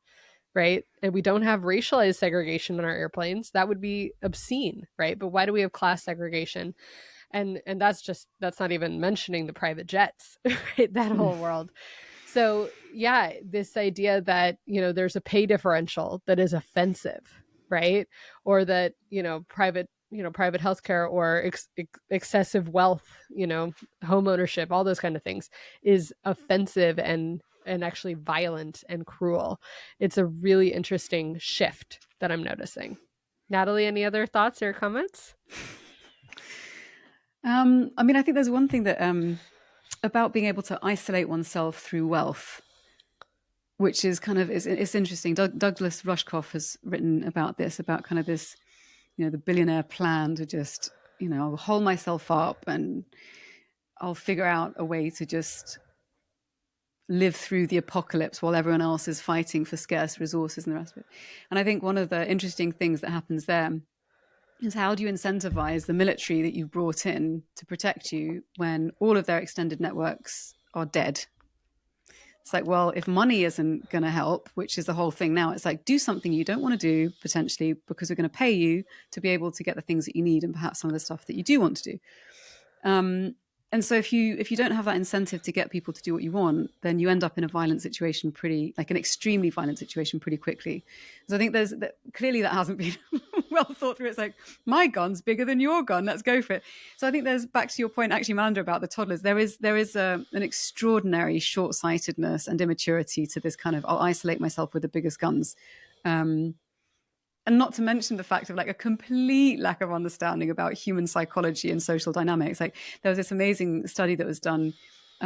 right? And we don't have racialized segregation on our airplanes. That would be obscene, right? But why do we have class segregation? And that's not even mentioning the private jets, right? That whole world. So yeah, this idea that, you know, there's a pay differential that is offensive, right? Or that, you know, private healthcare or excessive wealth, you know, home ownership, all those kind of things is offensive and actually violent and cruel. It's a really interesting shift that I'm noticing. Natalie, any other thoughts or comments? I mean, I think there's one thing that about being able to isolate oneself through wealth, which is kind of, it's interesting. Douglas Rushkoff has written about this, about kind of this, you know, the billionaire plan to just, you know, I'll hold myself up and I'll figure out a way to just live through the apocalypse while everyone else is fighting for scarce resources and the rest of it. And I think one of the interesting things that happens there is how do you incentivize the military that you've brought in to protect you when all of their extended networks are dead? It's like, well, if money isn't going to help, which is the whole thing now, it's like, do something you don't want to do potentially because we're going to pay you to be able to get the things that you need and perhaps some of the stuff that you do want to do. And so if you don't have that incentive to get people to do what you want, then you end up in a violent situation an extremely violent situation pretty quickly. So I think clearly that hasn't been well thought through. It's like, my gun's bigger than your gun, let's go for it. So I think there's, back to your point, actually, Manda, about the toddlers, there is an extraordinary short-sightedness and immaturity to this kind of, I'll isolate myself with the biggest guns. And not to mention the fact of like a complete lack of understanding about human psychology and social dynamics. Like there was this amazing study that was done. I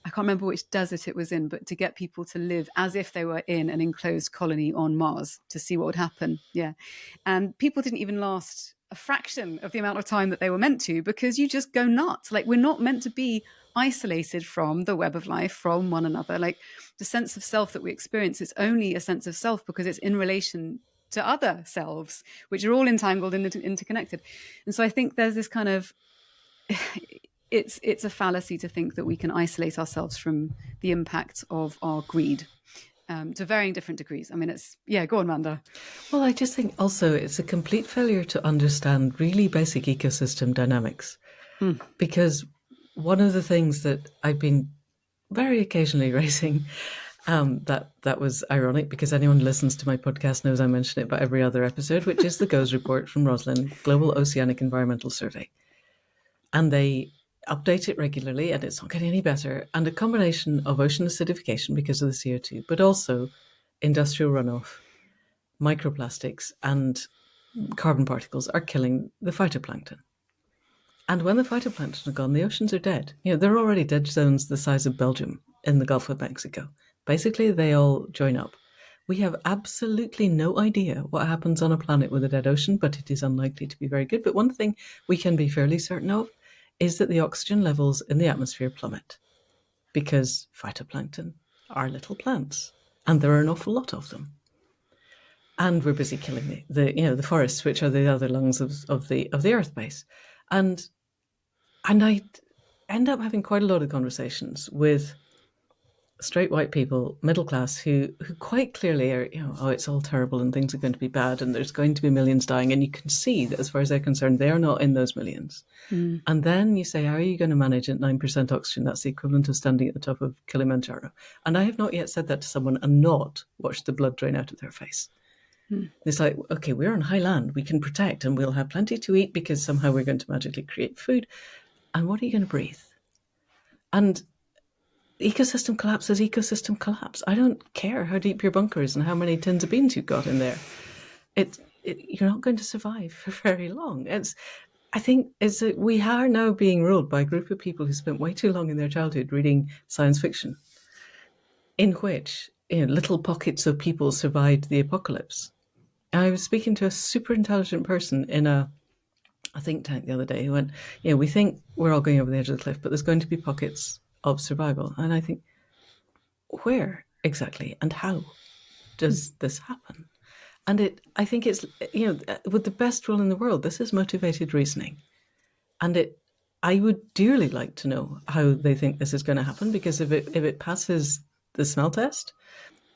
can't remember which desert it was in, but to get people to live as if they were in an enclosed colony on Mars to see what would happen. Yeah. And people didn't even last a fraction of the amount of time that they were meant to, because you just go nuts. Like we're not meant to be isolated from the web of life, from one another. Like the sense of self that we experience, it's only a sense of self because it's in relation to other selves, which are all entangled and interconnected. And so I think there's this kind of, it's a fallacy to think that we can isolate ourselves from the impact of our greed to varying different degrees. I mean, go on, Manda. Well, I just think also it's a complete failure to understand really basic ecosystem dynamics. Because one of the things that I've been very occasionally raising, that was ironic because anyone who listens to my podcast knows I mention it by every other episode, which is the GOES report from Roslin, Global Oceanic Environmental Survey. And they update it regularly, and it's not getting any better. And a combination of ocean acidification because of the CO2, but also industrial runoff, microplastics, and carbon particles are killing the phytoplankton. And when the phytoplankton are gone, the oceans are dead. There are already dead zones the size of Belgium in the Gulf of Mexico. Basically, they all join up. We have absolutely no idea what happens on a planet with a dead ocean, but it is unlikely to be very good. But one thing we can be fairly certain of is that the oxygen levels in the atmosphere plummet because phytoplankton are little plants, and there are an awful lot of them. And we're busy killing the forests, which are the other lungs of the earth base. And I end up having quite a lot of conversations with straight white people, middle class, who quite clearly are, oh, it's all terrible and things are going to be bad and there's going to be millions dying. And you can see that as far as they're concerned, they are not in those millions. And then you say, how are you going to manage at 9% oxygen? That's the equivalent of standing at the top of Kilimanjaro. And I have not yet said that to someone and not watched the blood drain out of their face. It's like, okay, we're on high land. We can protect and we'll have plenty to eat because somehow we're going to magically create food. And what are you going to breathe? And ecosystem collapse is ecosystem collapse. I don't care how deep your bunker is and how many tins of beans you've got in there. You're not going to survive for very long. I think we are now being ruled by a group of people who spent way too long in their childhood reading science fiction, in which little pockets of people survived the apocalypse. I was speaking to a super intelligent person in a think tank the other day who went, we think we're all going over the edge of the cliff, but there's going to be pockets of survival. And I think, where exactly and how does this happen? And I think it's, with the best will in the world, this is motivated reasoning. And I would dearly like to know how they think this is going to happen, because if it passes the smell test,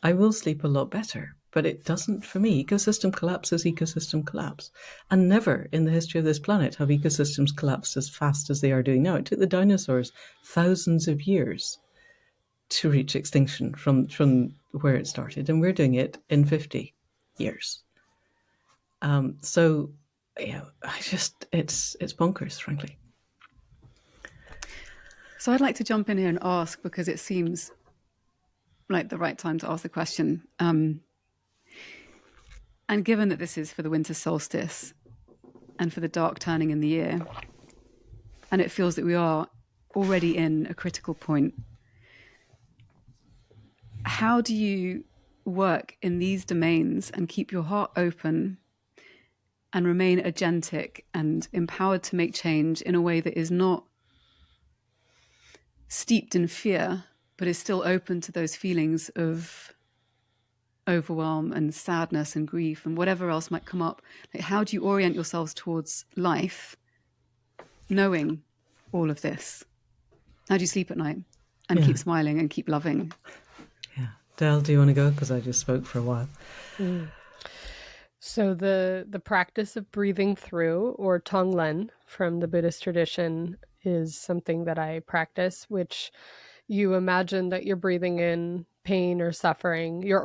I will sleep a lot better. But it doesn't for me. Ecosystem collapse is ecosystem collapse. And never in the history of this planet have ecosystems collapsed as fast as they are doing now. It took the dinosaurs thousands of years to reach extinction from where it started. And we're doing it in 50 years. So, it's bonkers, frankly. So I'd like to jump in here and ask, because it seems like the right time to ask the question. And given that this is for the winter solstice and for the dark turning in the year, and it feels that we are already in a critical point, how do you work in these domains and keep your heart open and remain agentic and empowered to make change in a way that is not steeped in fear, but is still open to those feelings of overwhelm and sadness and grief and whatever else might come up? Like, how do you orient yourselves towards life, knowing all of this? How do you sleep at night and keep smiling and keep loving? Yeah. Del, do you want to go? Because I just spoke for a while. So the practice of breathing through, or Tonglen from the Buddhist tradition, is something that I practice, which you imagine that you're breathing in pain or suffering, your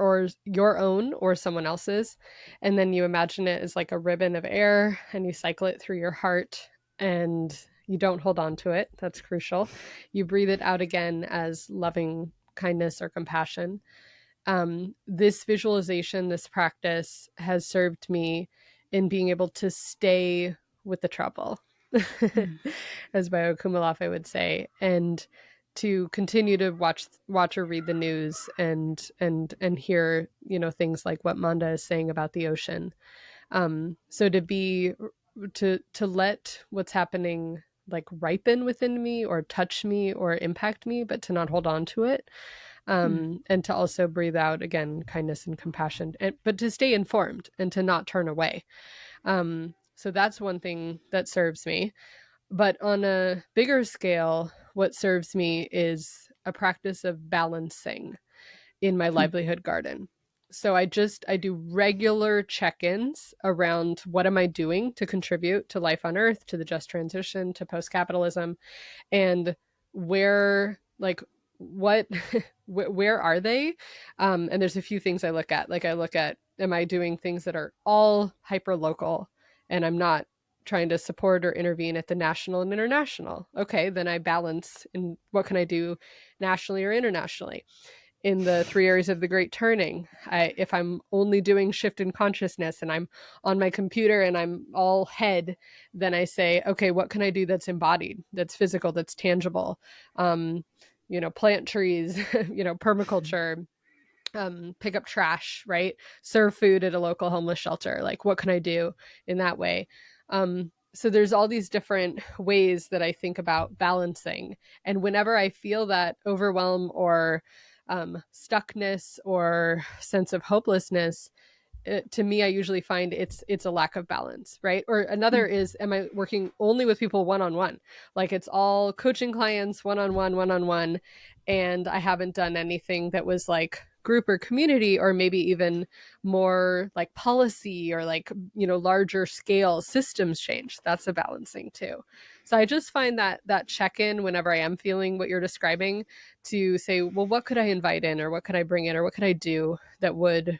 own or someone else's, and then you imagine it as like a ribbon of air, and you cycle it through your heart, and you don't hold on to it. That's crucial. You breathe it out again as loving kindness or compassion. This visualization, this practice has served me in being able to stay with the trouble, as Bayo Kumalafe would say, and to continue to watch or read the news and hear, things like what Manda is saying about the ocean. So to let what's happening like ripen within me or touch me or impact me, but to not hold on to it. And to also breathe out again, kindness and compassion, but to stay informed and to not turn away. So that's one thing that serves me. But on a bigger scale, what serves me is a practice of balancing in my livelihood garden. So I do regular check-ins around what am I doing to contribute to life on Earth, to the just transition, to post-capitalism, and where, like, what where are they? And there's a few things I look at. Like, I look at, am I doing things that are all hyper local and I'm not trying to support or intervene at the national and international? Okay, then I balance in what can I do nationally or internationally. In the 3 areas of the Great Turning, if I'm only doing shift in consciousness and I'm on my computer and I'm all head, then I say, okay, what can I do that's embodied, that's physical, that's tangible? Plant trees, permaculture, pick up trash, right? Serve food at a local homeless shelter. Like, what can I do in that way? So there's all these different ways that I think about balancing. And whenever I feel that overwhelm or stuckness or sense of hopelessness, to me, I usually find it's a lack of balance, right? Or another is, am I working only with people one-on-one? Like, it's all coaching clients one-on-one, and I haven't done anything that was like group or community, or maybe even more like policy or like, larger scale systems change. That's a balancing too. So I just find that check-in whenever I am feeling what you're describing, to say, well, what could I invite in, or what could I bring in, or what could I do that would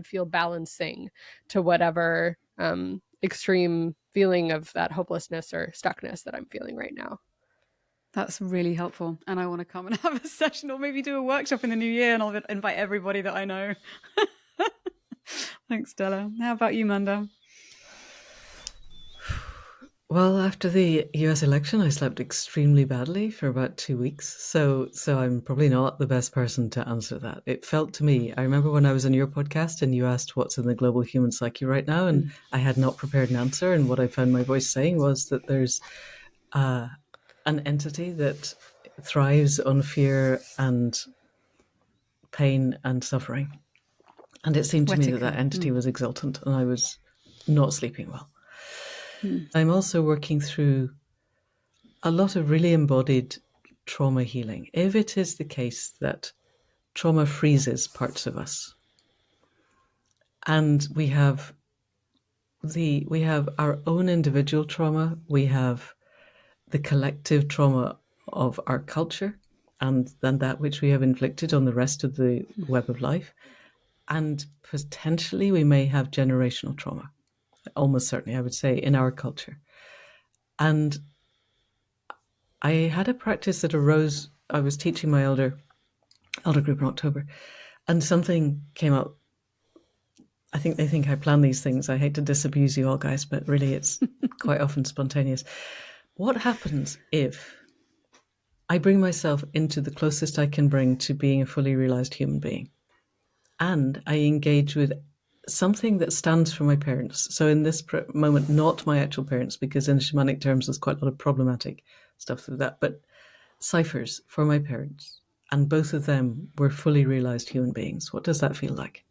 feel balancing to whatever extreme feeling of that hopelessness or stuckness that I'm feeling right now. That's really helpful. And I want to come and have a session, or maybe do a workshop in the new year, and I'll invite everybody that I know. Thanks, Della. How about you, Manda? Well, after the US election, I slept extremely badly for about 2 weeks. So I'm probably not the best person to answer that. It felt to me, I remember when I was on your podcast and you asked what's in the global human psyche right now, and I had not prepared an answer. And what I found my voice saying was that there's an entity that thrives on fear and pain and suffering. And it seemed to me that entity was exultant, and I was not sleeping well. I'm also working through a lot of really embodied trauma healing. If it is the case that trauma freezes parts of us, and we have our own individual trauma, we have the collective trauma of our culture, and then that which we have inflicted on the rest of the web of life, and potentially we may have generational trauma. Almost certainly, I would say, in our culture. And I had a practice that arose. I was teaching my elder group in October, and something came up. I think they think I plan these things. I hate to disabuse you all, guys, but really it's quite often spontaneous. What happens if I bring myself into the closest I can bring to being a fully realized human being, and I engage with something that stands for my parents? So in this moment, not my actual parents, because in shamanic terms, there's quite a lot of problematic stuff through that, but ciphers for my parents. And both of them were fully realized human beings. What does that feel like?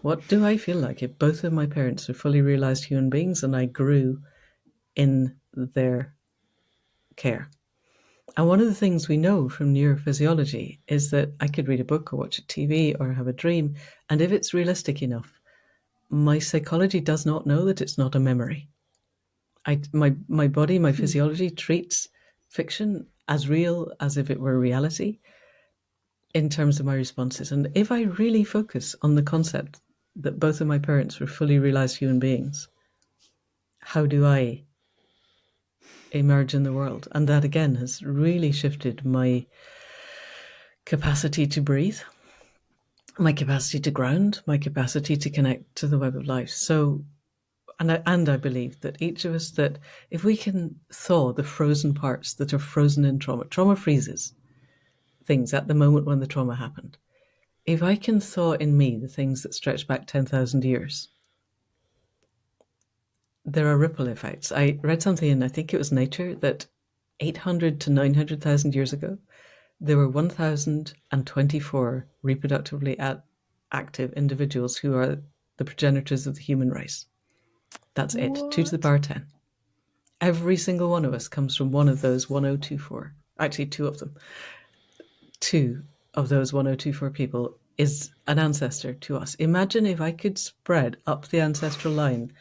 What do I feel like if both of my parents are fully realized human beings and I grew in their care? And one of the things we know from neurophysiology is that I could read a book or watch a TV or have a dream, and if it's realistic enough, my psychology does not know that it's not a memory. My body, my physiology treats fiction as real as if it were reality in terms of my responses. And if I really focus on the concept that both of my parents were fully realized human beings, how do I emerge in the world? And that again has really shifted my capacity to breathe, my capacity to ground, my capacity to connect to the web of life. So, and I believe that each of us, that if we can thaw the frozen parts that are frozen in trauma freezes things at the moment when the trauma happened. If I can thaw in me the things that stretch back 10,000 years, there are ripple effects. I read something in, I think it was Nature, that 800 to 900,000 years ago, there were 1,024 reproductively active individuals who are the progenitors of the human race. That's it, 2 to the power 10. Every single one of us comes from one of those 1024. Actually, two of them. 2 of those 1024 people is an ancestor to us. Imagine if I could spread up the ancestral line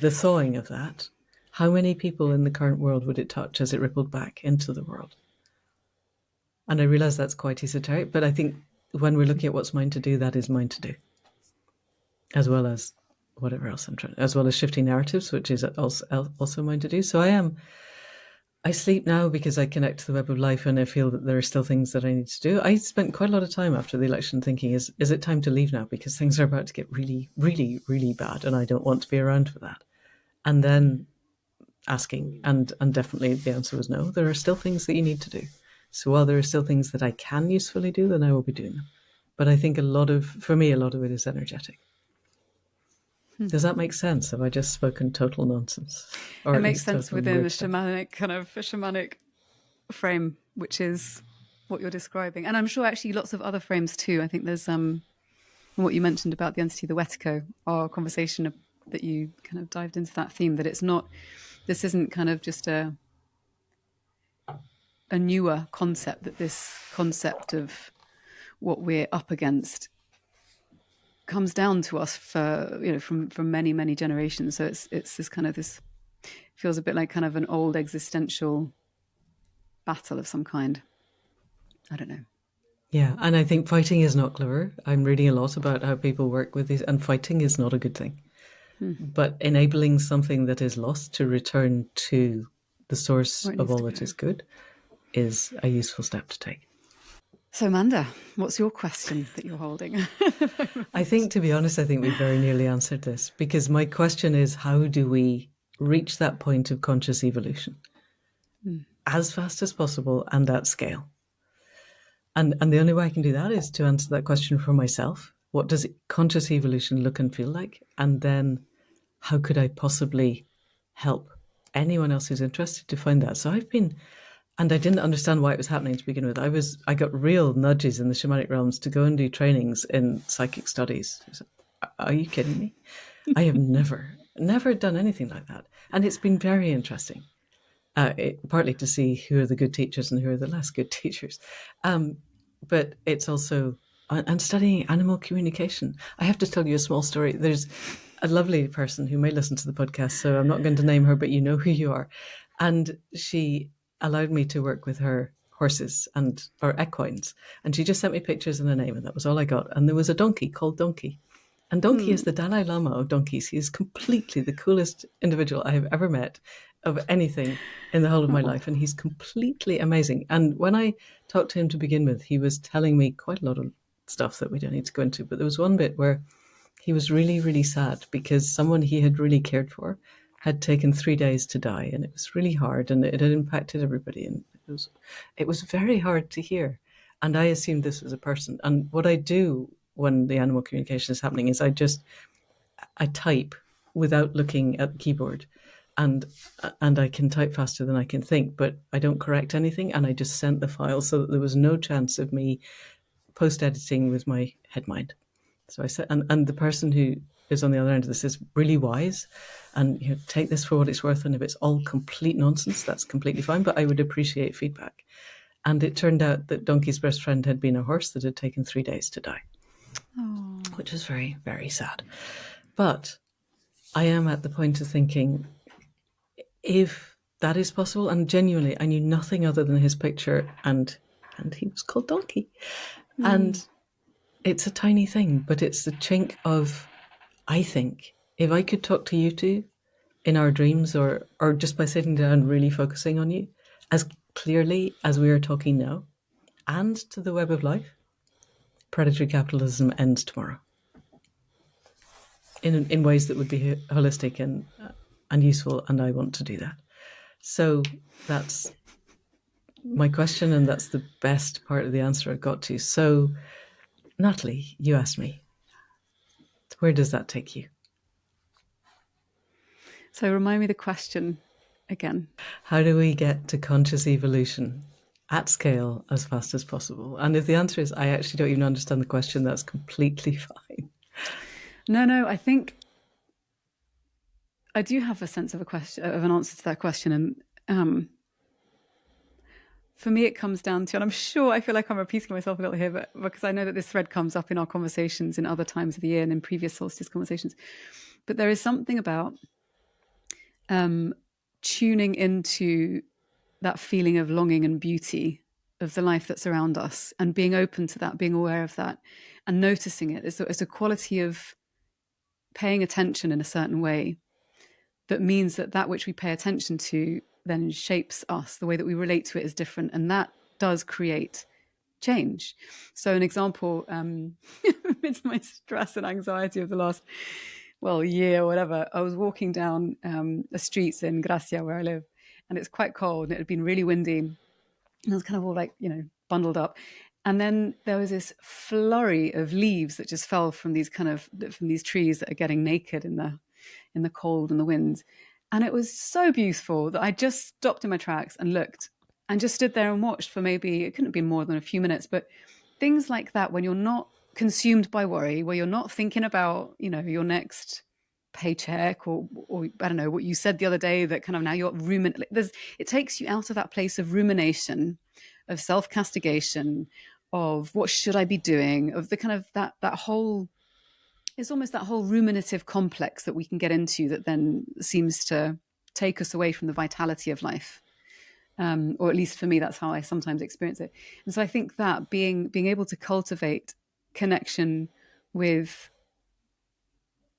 the thawing of that. How many people in the current world would it touch as it rippled back into the world? And I realize that's quite esoteric, but I think when we're looking at what's mine to do, that is mine to do, as well as whatever else I'm trying, as well as shifting narratives, which is also mine to do. So I sleep now because I connect to the web of life, and I feel that there are still things that I need to do. I spent quite a lot of time after the election thinking, is it time to leave now? Because things are about to get really, really, really bad, and I don't want to be around for that. And then asking, and definitely the answer was no. There are still things that you need to do. So while there are still things that I can usefully do, then I will be doing them. But I think for me, a lot of it is energetic. Does that make sense? Have I just spoken total nonsense? Or it makes sense within a shamanic frame, which is what you're describing. And I'm sure actually lots of other frames too. I think there's what you mentioned about the entity, the Wetico, our conversation that you kind of dived into that theme, that this isn't kind of just a newer concept, that this concept of what we're up against comes down to us from many, many generations. So it's this kind of feels a bit like kind of an old existential battle of some kind. I don't know. Yeah, and I think fighting is not clever. I'm reading a lot about how people work with these, and fighting is not a good thing. But enabling something that is lost to return to the source of all that is good is a useful step to take. So, Manda, what's your question that you're holding? I think, to be honest, we very nearly answered this, because my question is, how do we reach that point of conscious evolution as fast as possible and at scale? And the only way I can do that is to answer that question for myself. What does conscious evolution look and feel like? And then how could I possibly help anyone else who's interested to find that? So and I didn't understand why it was happening to begin with. I got real nudges in the shamanic realms to go and do trainings in psychic studies. Are you kidding me? I have never done anything like that. And it's been very interesting, partly to see who are the good teachers and who are the less good teachers. But it's also, and studying animal communication. I have to tell you a small story. There's a lovely person who may listen to the podcast, so I'm not going to name her, but you know who you are. And she allowed me to work with her horses or equines. And she just sent me pictures and a name, and that was all I got. And there was a donkey called Donkey. And Donkey is the Dalai Lama of donkeys. He is completely the coolest individual I have ever met of anything in the whole of my life. And he's completely amazing. And when I talked to him to begin with, he was telling me quite a lot of stuff that we don't need to go into. But there was one bit where he was really, really sad because someone he had really cared for had taken 3 days to die. And it was really hard, and it had impacted everybody. And it was very hard to hear. And I assumed this was a person. And what I do when the animal communication is happening is I type without looking at the keyboard, and I can type faster than I can think, but I don't correct anything, and I just sent the file so that there was no chance of me post-editing with my head mind. So I said, and the person who is on the other end of this is really wise, and take this for what it's worth, and if it's all complete nonsense, that's completely fine, but I would appreciate feedback. And it turned out that Donkey's best friend had been a horse that had taken 3 days to die. Which is very, very sad. But I am at the point of thinking, if that is possible, and genuinely, I knew nothing other than his picture, and he was called Donkey. And it's a tiny thing, but it's the chink of, I think, if I could talk to you two in our dreams, or just by sitting down really focusing on you, as clearly as we are talking now, and to the web of life, predatory capitalism ends tomorrow. In ways that would be holistic and useful, and I want to do that. So that's my question, and that's the best part of the answer I've got to. So, Natalie, you asked me, where does that take you? So remind me the question again. How do we get to conscious evolution at scale as fast as possible? And if the answer is, I actually don't even understand the question, that's completely fine. No, I think I do have a sense of an answer to that question. And for me, it comes down to, and I'm sure I feel like I'm repeating myself a little here, but because I know that this thread comes up in our conversations in other times of the year and in previous solstice conversations, but there is something about tuning into that feeling of longing and beauty of the life that's around us and being open to that, being aware of that and noticing it. It's a quality of paying attention in a certain way that means that that which we pay attention to then shapes us. The way that we relate to it is different, and that does create change. So an example, amidst my stress and anxiety of the last, year or whatever, I was walking down the streets in Gracia, where I live, and it's quite cold, and it had been really windy, and I was kind of all like, bundled up. And then there was this flurry of leaves that just fell from these trees that are getting naked in the cold and the wind. And it was so beautiful that I just stopped in my tracks and looked and just stood there and watched for maybe, it couldn't have been more than a few minutes, but things like that, when you're not consumed by worry, where you're not thinking about, your next paycheck or I don't know, what you said the other day that kind of now you're it takes you out of that place of rumination, of self-castigation, of what should I be doing, of the kind of that whole, it's almost that whole ruminative complex that we can get into that then seems to take us away from the vitality of life. Or at least for me, that's how I sometimes experience it. And so I think that being able to cultivate connection with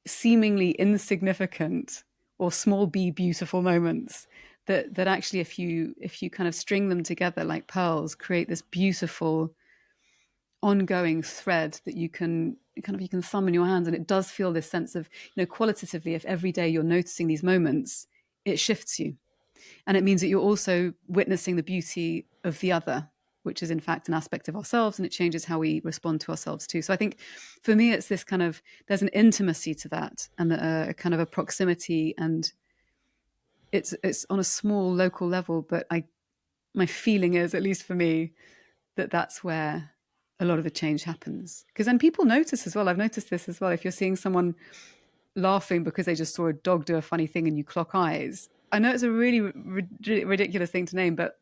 seemingly insignificant or small b beautiful moments that actually, if you kind of string them together like pearls, create this beautiful ongoing thread that you can thumb in your hands, and it does feel this sense of, qualitatively, if every day you're noticing these moments, it shifts you, and it means that you're also witnessing the beauty of the other, which is in fact an aspect of ourselves, and it changes how we respond to ourselves too. So I think for me, it's this kind of, there's an intimacy to that, and a kind of a proximity, and it's on a small local level, but my feeling is, at least for me, that that's where a lot of the change happens. Because then people notice as well. I've noticed this as well. If you're seeing someone laughing because they just saw a dog do a funny thing and you clock eyes, I know it's a really ridiculous thing to name, but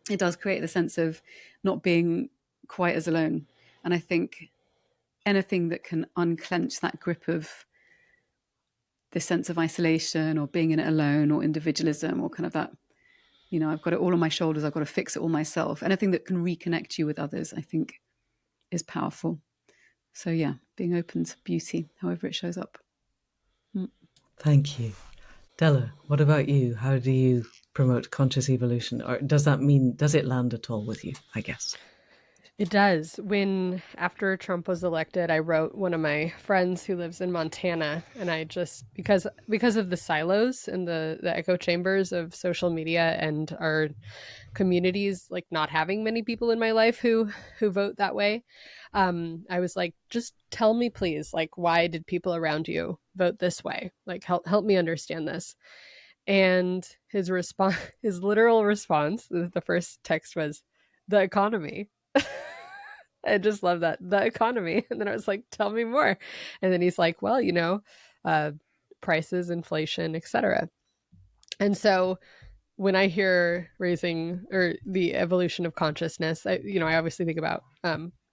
it does create the sense of not being quite as alone. And I think anything that can unclench that grip of this sense of isolation or being in it alone or individualism or kind of that, I've got it all on my shoulders, I've got to fix it all myself. Anything that can reconnect you with others, I think, is powerful. So yeah, being open to beauty, however it shows up. Thank you. Della, what about you? How do you promote conscious evolution? Or does it land at all with you, I guess? It does. After Trump was elected, I wrote one of my friends who lives in Montana, and I just, because of the silos and the echo chambers of social media and our communities, like not having many people in my life who vote that way, I was like, just tell me, please, like, why did people around you vote this way? Like, help me understand this. And his literal response, the first text was, the economy. I just love that, the economy. And then I was like, tell me more. And then he's like, well, prices, inflation, etc. And so when I hear raising or the evolution of consciousness, I obviously think about,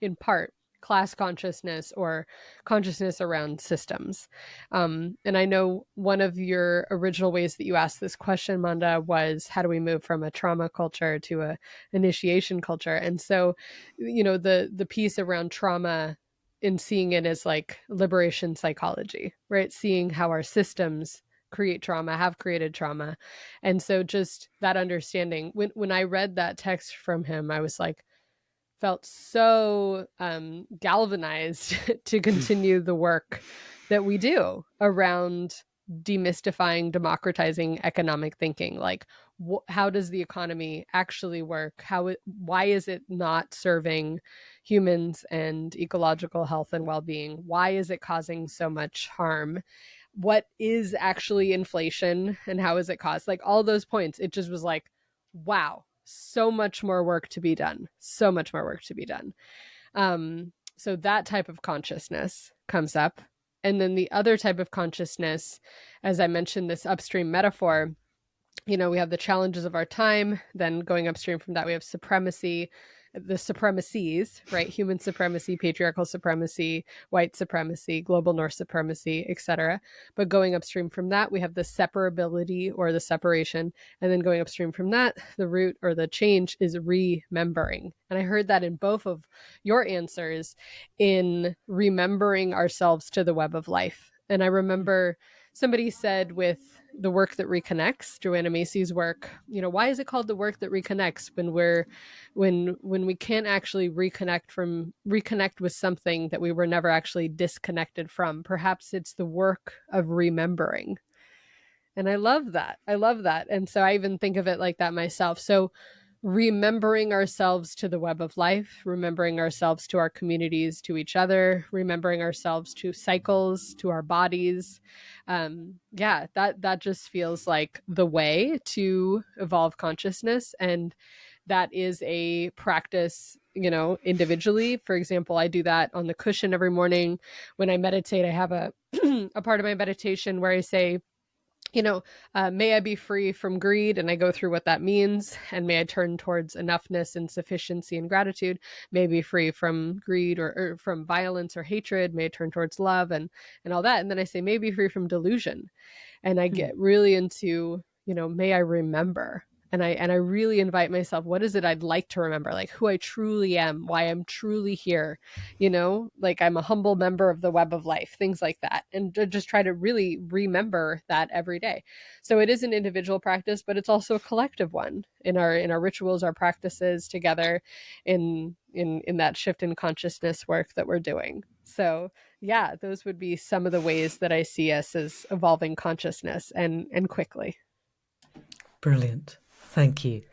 in part, class consciousness or consciousness around systems. And I know one of your original ways that you asked this question, Manda, was how do we move from a trauma culture to a initiation culture? And so, the piece around trauma, in seeing it as like liberation psychology, right? Seeing how our systems create trauma, have created trauma. And so just that understanding, when I read that text from him, I was like, felt so galvanized to continue the work that we do around demystifying, democratizing economic thinking. Like, how does the economy actually work? Why is it not serving humans and ecological health and well-being? Why is it causing so much harm? What is actually inflation and how is it caused? Like, all those points, it just was like, wow, so much more work to be done. So much more work to be done. So that type of consciousness comes up. And then the other type of consciousness, as I mentioned, this upstream metaphor, we have the challenges of our time. Then going upstream from that, we have supremacy, the supremacies, right? Human supremacy, patriarchal supremacy, white supremacy, global north supremacy, etc. But going upstream from that, we have the separability or the separation. And then going upstream from that, the root or the change is remembering. And I heard that in both of your answers, in remembering ourselves to the web of life. And I remember somebody said with the work that reconnects, Joanna Macy's work, why is it called the work that reconnects when we can't actually reconnect with something that we were never actually disconnected from? Perhaps it's the work of remembering. And I love that. And so I even think of it like that myself. So remembering ourselves to the web of life, remembering ourselves to our communities, to each other, remembering ourselves to cycles, to our bodies. That just feels like the way to evolve consciousness. And that is a practice, individually. For example, I do that on the cushion every morning. When I meditate, I have a part of my meditation where I say, may I be free from greed, and I go through what that means, and may I turn towards enoughness and sufficiency and gratitude. May I be free from greed or from violence or hatred. May I turn towards love and all that. And then I say, may I be free from delusion. And I get really into, may I remember. And I really invite myself, what is it I'd like to remember? Like who I truly am, why I'm truly here, like I'm a humble member of the web of life, things like that. And to just try to really remember that every day. So it is an individual practice, but it's also a collective one in our rituals, our practices together in that shift in consciousness work that we're doing. So yeah, those would be some of the ways that I see us as evolving consciousness and quickly. Brilliant. Thank you.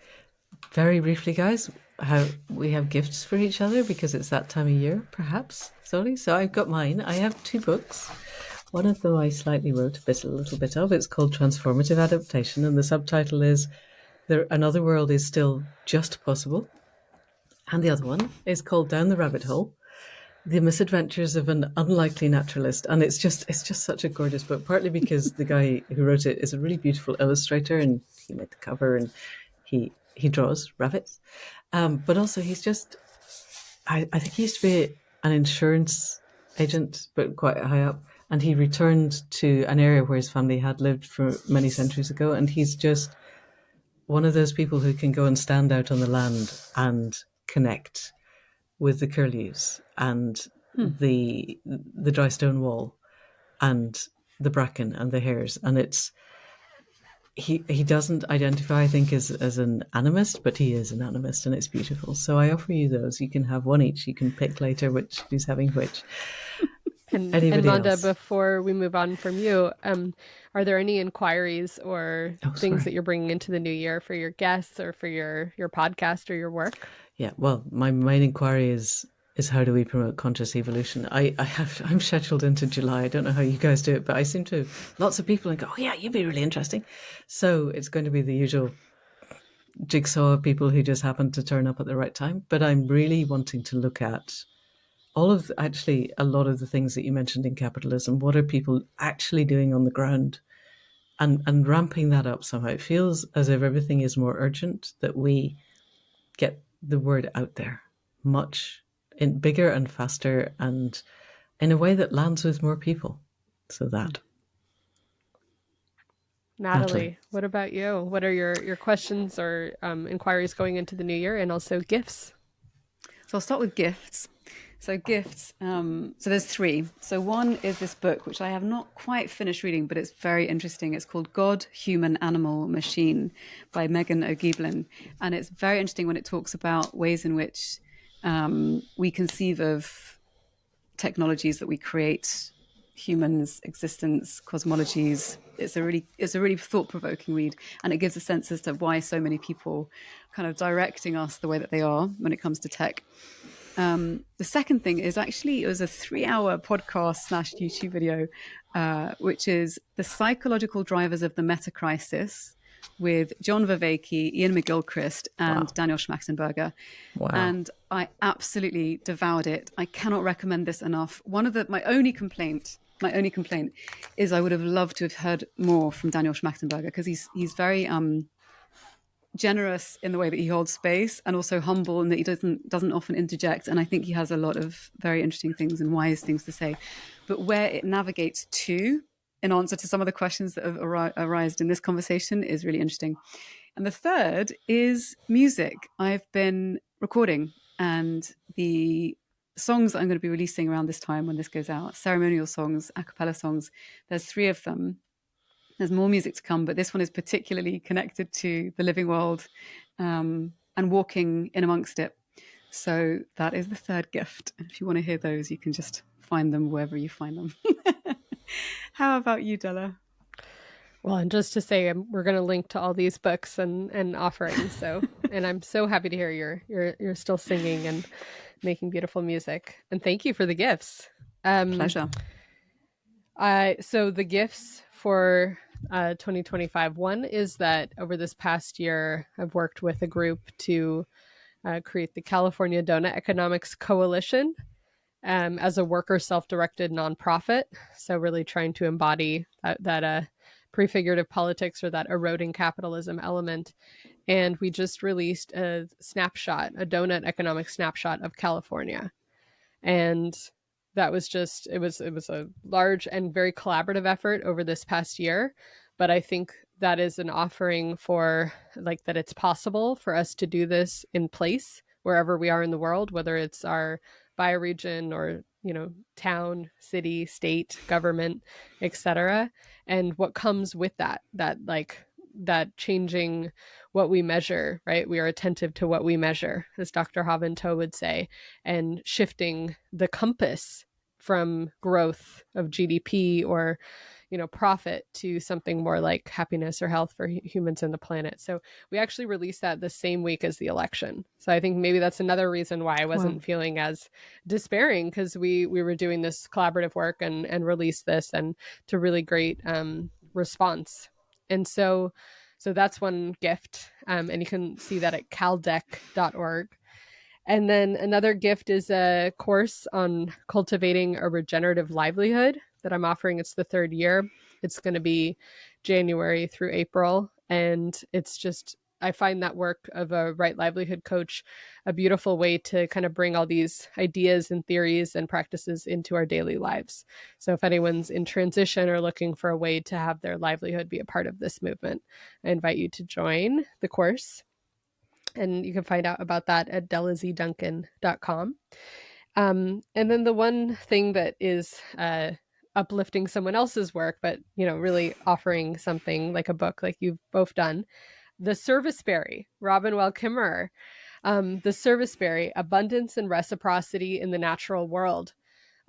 Very briefly, guys, how we have gifts for each other because it's that time of year, perhaps. Sorry. So I've got mine. I have 2 books. One of them I slightly wrote a little bit of. It's called Transformative Adaptation, and the subtitle is Another World is Still Just Possible. And the other one is called Down the Rabbit Hole, The Misadventures of an Unlikely Naturalist. And it's just such a gorgeous book, partly because the guy who wrote it is a really beautiful illustrator, and he made the cover, and he draws rabbits. But also he's just, I think he used to be an insurance agent, but quite high up. And he returned to an area where his family had lived for many centuries ago. And he's just one of those people who can go and stand out on the land and connect with the curlews and the dry stone wall and the bracken and the hares. And it's, he doesn't identify, I think, as an animist, but he is an animist, and it's beautiful. So I offer you those. You can have one each. You can pick later who's having which. And Anybody Manda, else? before we move on from you, are there any inquiries or things that you're bringing into the new year for your guests or for your podcast or your work? Yeah, well, my main inquiry is how do we promote conscious evolution? I'm scheduled into July. I don't know how you guys do it, but I seem to lots of people and go, oh yeah, you'd be really interesting. So it's going to be the usual jigsaw of people who just happen to turn up at the right time. But I'm really wanting to look at a lot of the things that you mentioned in capitalism. What are people actually doing on the ground? And ramping that up somehow. It feels as if everything is more urgent, that we get the word out there much in bigger and faster and in a way that lands with more people. So that. Natalie, what about you? What are your questions or inquiries going into the new year, and also gifts? So I'll start with gifts. So gifts, so there's 3. So one is this book, which I have not quite finished reading, but it's very interesting. It's called God, Human, Animal, Machine by Megan O'Geeblin. And it's very interesting when it talks about ways in which we conceive of technologies that we create, humans, existence, cosmologies. It's a really thought-provoking read, and it gives a sense as to why so many people kind of directing us the way that they are when it comes to tech. The second thing is actually, it was a 3-hour podcast / YouTube video, which is The Psychological Drivers of the Meta Crisis with John Vervaeke, Ian McGilchrist, and Daniel Schmachtenberger. Wow. And I absolutely devoured it. I cannot recommend this enough. My only complaint my only complaint is I would have loved to have heard more from Daniel Schmachtenberger, because he's very generous in the way that he holds space, and also humble in that he doesn't often interject. And I think he has a lot of very interesting things and wise things to say. But where it navigates to, in answer to some of the questions that have arisen in this conversation, is really interesting. And the third is music. I've been recording, and the songs that I'm going to be releasing around this time when this goes out, ceremonial songs, a cappella songs, there's 3 of them. There's more music to come, but this one is particularly connected to the living world and walking in amongst it. So that is the third gift. And if you want to hear those, you can just find them wherever you find them. How about you, Della? Well, and just to say, we're going to link to all these books and offerings. So, and I'm so happy to hear you're still singing and making beautiful music. And thank you for the gifts. Pleasure. So the gifts for 2025, one is that over this past year, I've worked with a group to create the California Donut Economics Coalition as a worker self-directed nonprofit. So really trying to embody that prefigurative politics, or that eroding capitalism element. And we just released a snapshot, a donut economic snapshot of California. And that was it was a large and very collaborative effort over this past year. But I think that is an offering for that it's possible for us to do this in place wherever we are in the world, whether it's our bioregion or, town, city, state, government, etc. And what comes with that changing what we measure, right? We are attentive to what we measure, as Dr. Haventoe would say, and shifting the compass from growth of GDP or, profit to something more like happiness or health for humans and the planet. So we actually released that the same week as the election. So I think maybe that's another reason why I wasn't feeling as despairing, because we were doing this collaborative work and released this, and to really great response. And so that's one gift. And you can see that at caldec.org. And then another gift is a course on cultivating a regenerative livelihood that I'm offering. It's the 3rd year. It's going to be January through April. And it's just, I find that work of a right livelihood coach a beautiful way to kind of bring all these ideas and theories and practices into our daily lives. So if anyone's in transition or looking for a way to have their livelihood be a part of this movement, I invite you to join the course. And you can find out about that at dellazDuncan.com. And then the one thing that is uplifting someone else's work, but, really offering something like a book like you've both done, The Serviceberry, Robin Weld Kimmerer. The Serviceberry, Abundance and Reciprocity in the Natural World.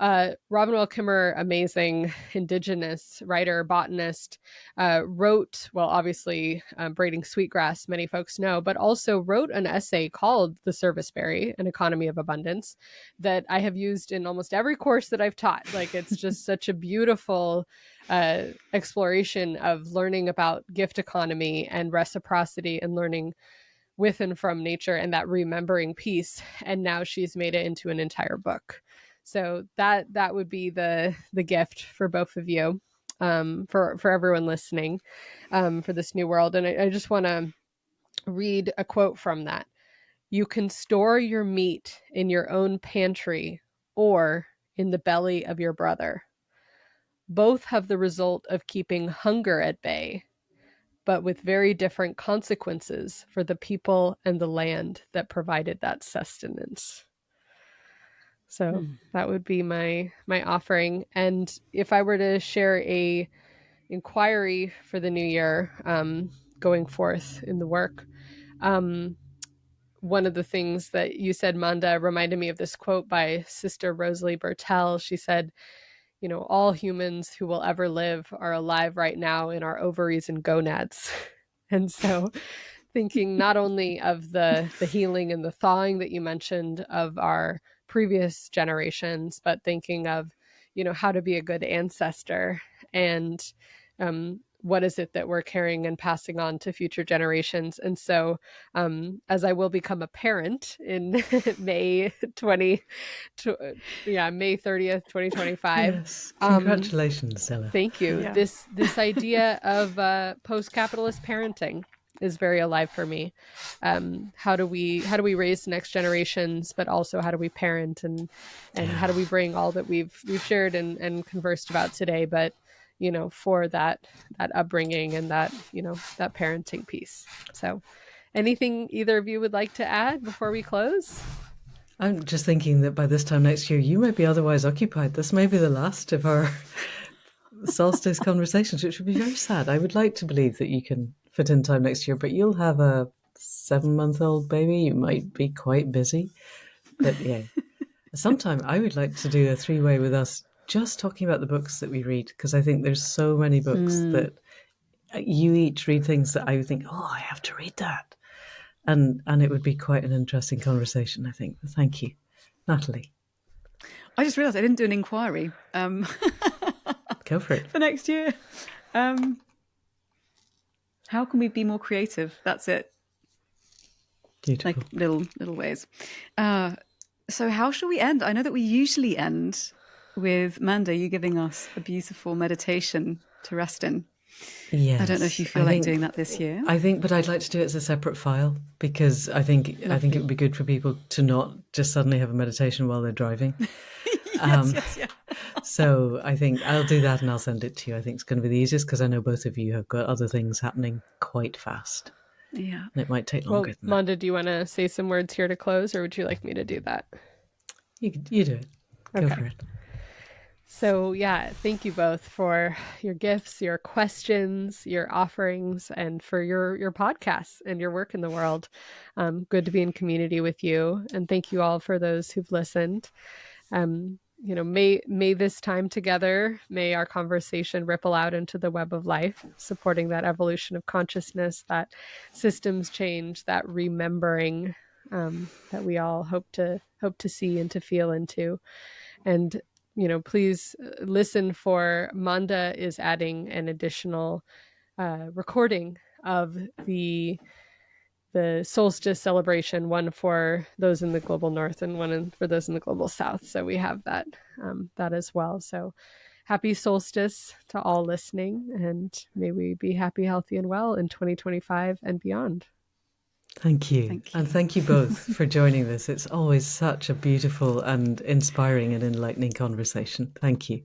Robin Weld Kimmerer, amazing indigenous writer, botanist, wrote, obviously Braiding Sweetgrass, many folks know, but also wrote an essay called The Serviceberry, An Economy of Abundance, that I have used in almost every course that I've taught. It's just such a beautiful exploration of learning about gift economy and reciprocity and learning with and from nature and that remembering piece. And now she's made it into an entire book. So that would be the gift for both of you, for everyone listening, for this new world. And I just want to read a quote from that. You can store your meat in your own pantry or in the belly of your brother. Both have the result of keeping hunger at bay, but with very different consequences for the people and the land that provided that sustenance. So that would be my offering. And if I were to share a inquiry for the new year, going forth in the work, one of the things that you said, Manda, reminded me of this quote by Sister Rosalie Bertel. She said, all humans who will ever live are alive right now in our ovaries and gonads. And so thinking not only of the healing and the thawing that you mentioned of our previous generations, but thinking of, how to be a good ancestor and what is it that we're carrying and passing on to future generations. And so as I will become a parent in May 30th, 2025. Yes. Congratulations, Della. Thank you. Yeah. This idea of post-capitalist parenting is very alive for me. How do we raise the next generations, but also how do we parent and how do we bring all that we've shared and conversed about today, but for that upbringing and that that parenting piece. So anything either of you would like to add before we close? I'm just thinking that by this time next year, you might be otherwise occupied. This may be the last of our solstice conversations, which would be very sad. I would like to believe that you can fit in time next year, but you'll have a 7-month-old baby. You might be quite busy. But yeah, sometime I would like to do a 3-way with us, just talking about the books that we read, because I think there's so many books that you each read things that I would think, oh, I have to read that. And it would be quite an interesting conversation, I think. Thank you. Natalie. I just realised I didn't do an inquiry. Go for it. For next year. How can we be more creative? That's it. Beautiful. Like little ways. So how shall we end? I know that we usually end with Manda, you giving us a beautiful meditation to rest in. Yes. I don't know if you feel like doing that this year. I think, but I'd like to do it as a separate file, because I think it would be good for people to not just suddenly have a meditation while they're driving. Yes. So I think I'll do that and I'll send it to you. I think it's going to be the easiest, because I know both of you have got other things happening quite fast. Yeah. And it might take longer than Manda, do you want to say some words here to close, or would you like me to do that? You do it. Go for it. So yeah, thank you both for your gifts, your questions, your offerings, and for your podcasts and your work in the world. Good to be in community with you. And thank you all for those who've listened. May this time together, may our conversation ripple out into the web of life, supporting that evolution of consciousness, that systems change, that remembering that we all hope to see and to feel into. And please listen for Manda is adding an additional recording of the solstice celebration, one for those in the global north and one for those in the global south. So we have that as well. So happy solstice to all listening, and may we be happy, healthy, and well in 2025 and beyond. Thank you. And thank you both for joining this. It's always such a beautiful and inspiring and enlightening conversation. Thank you.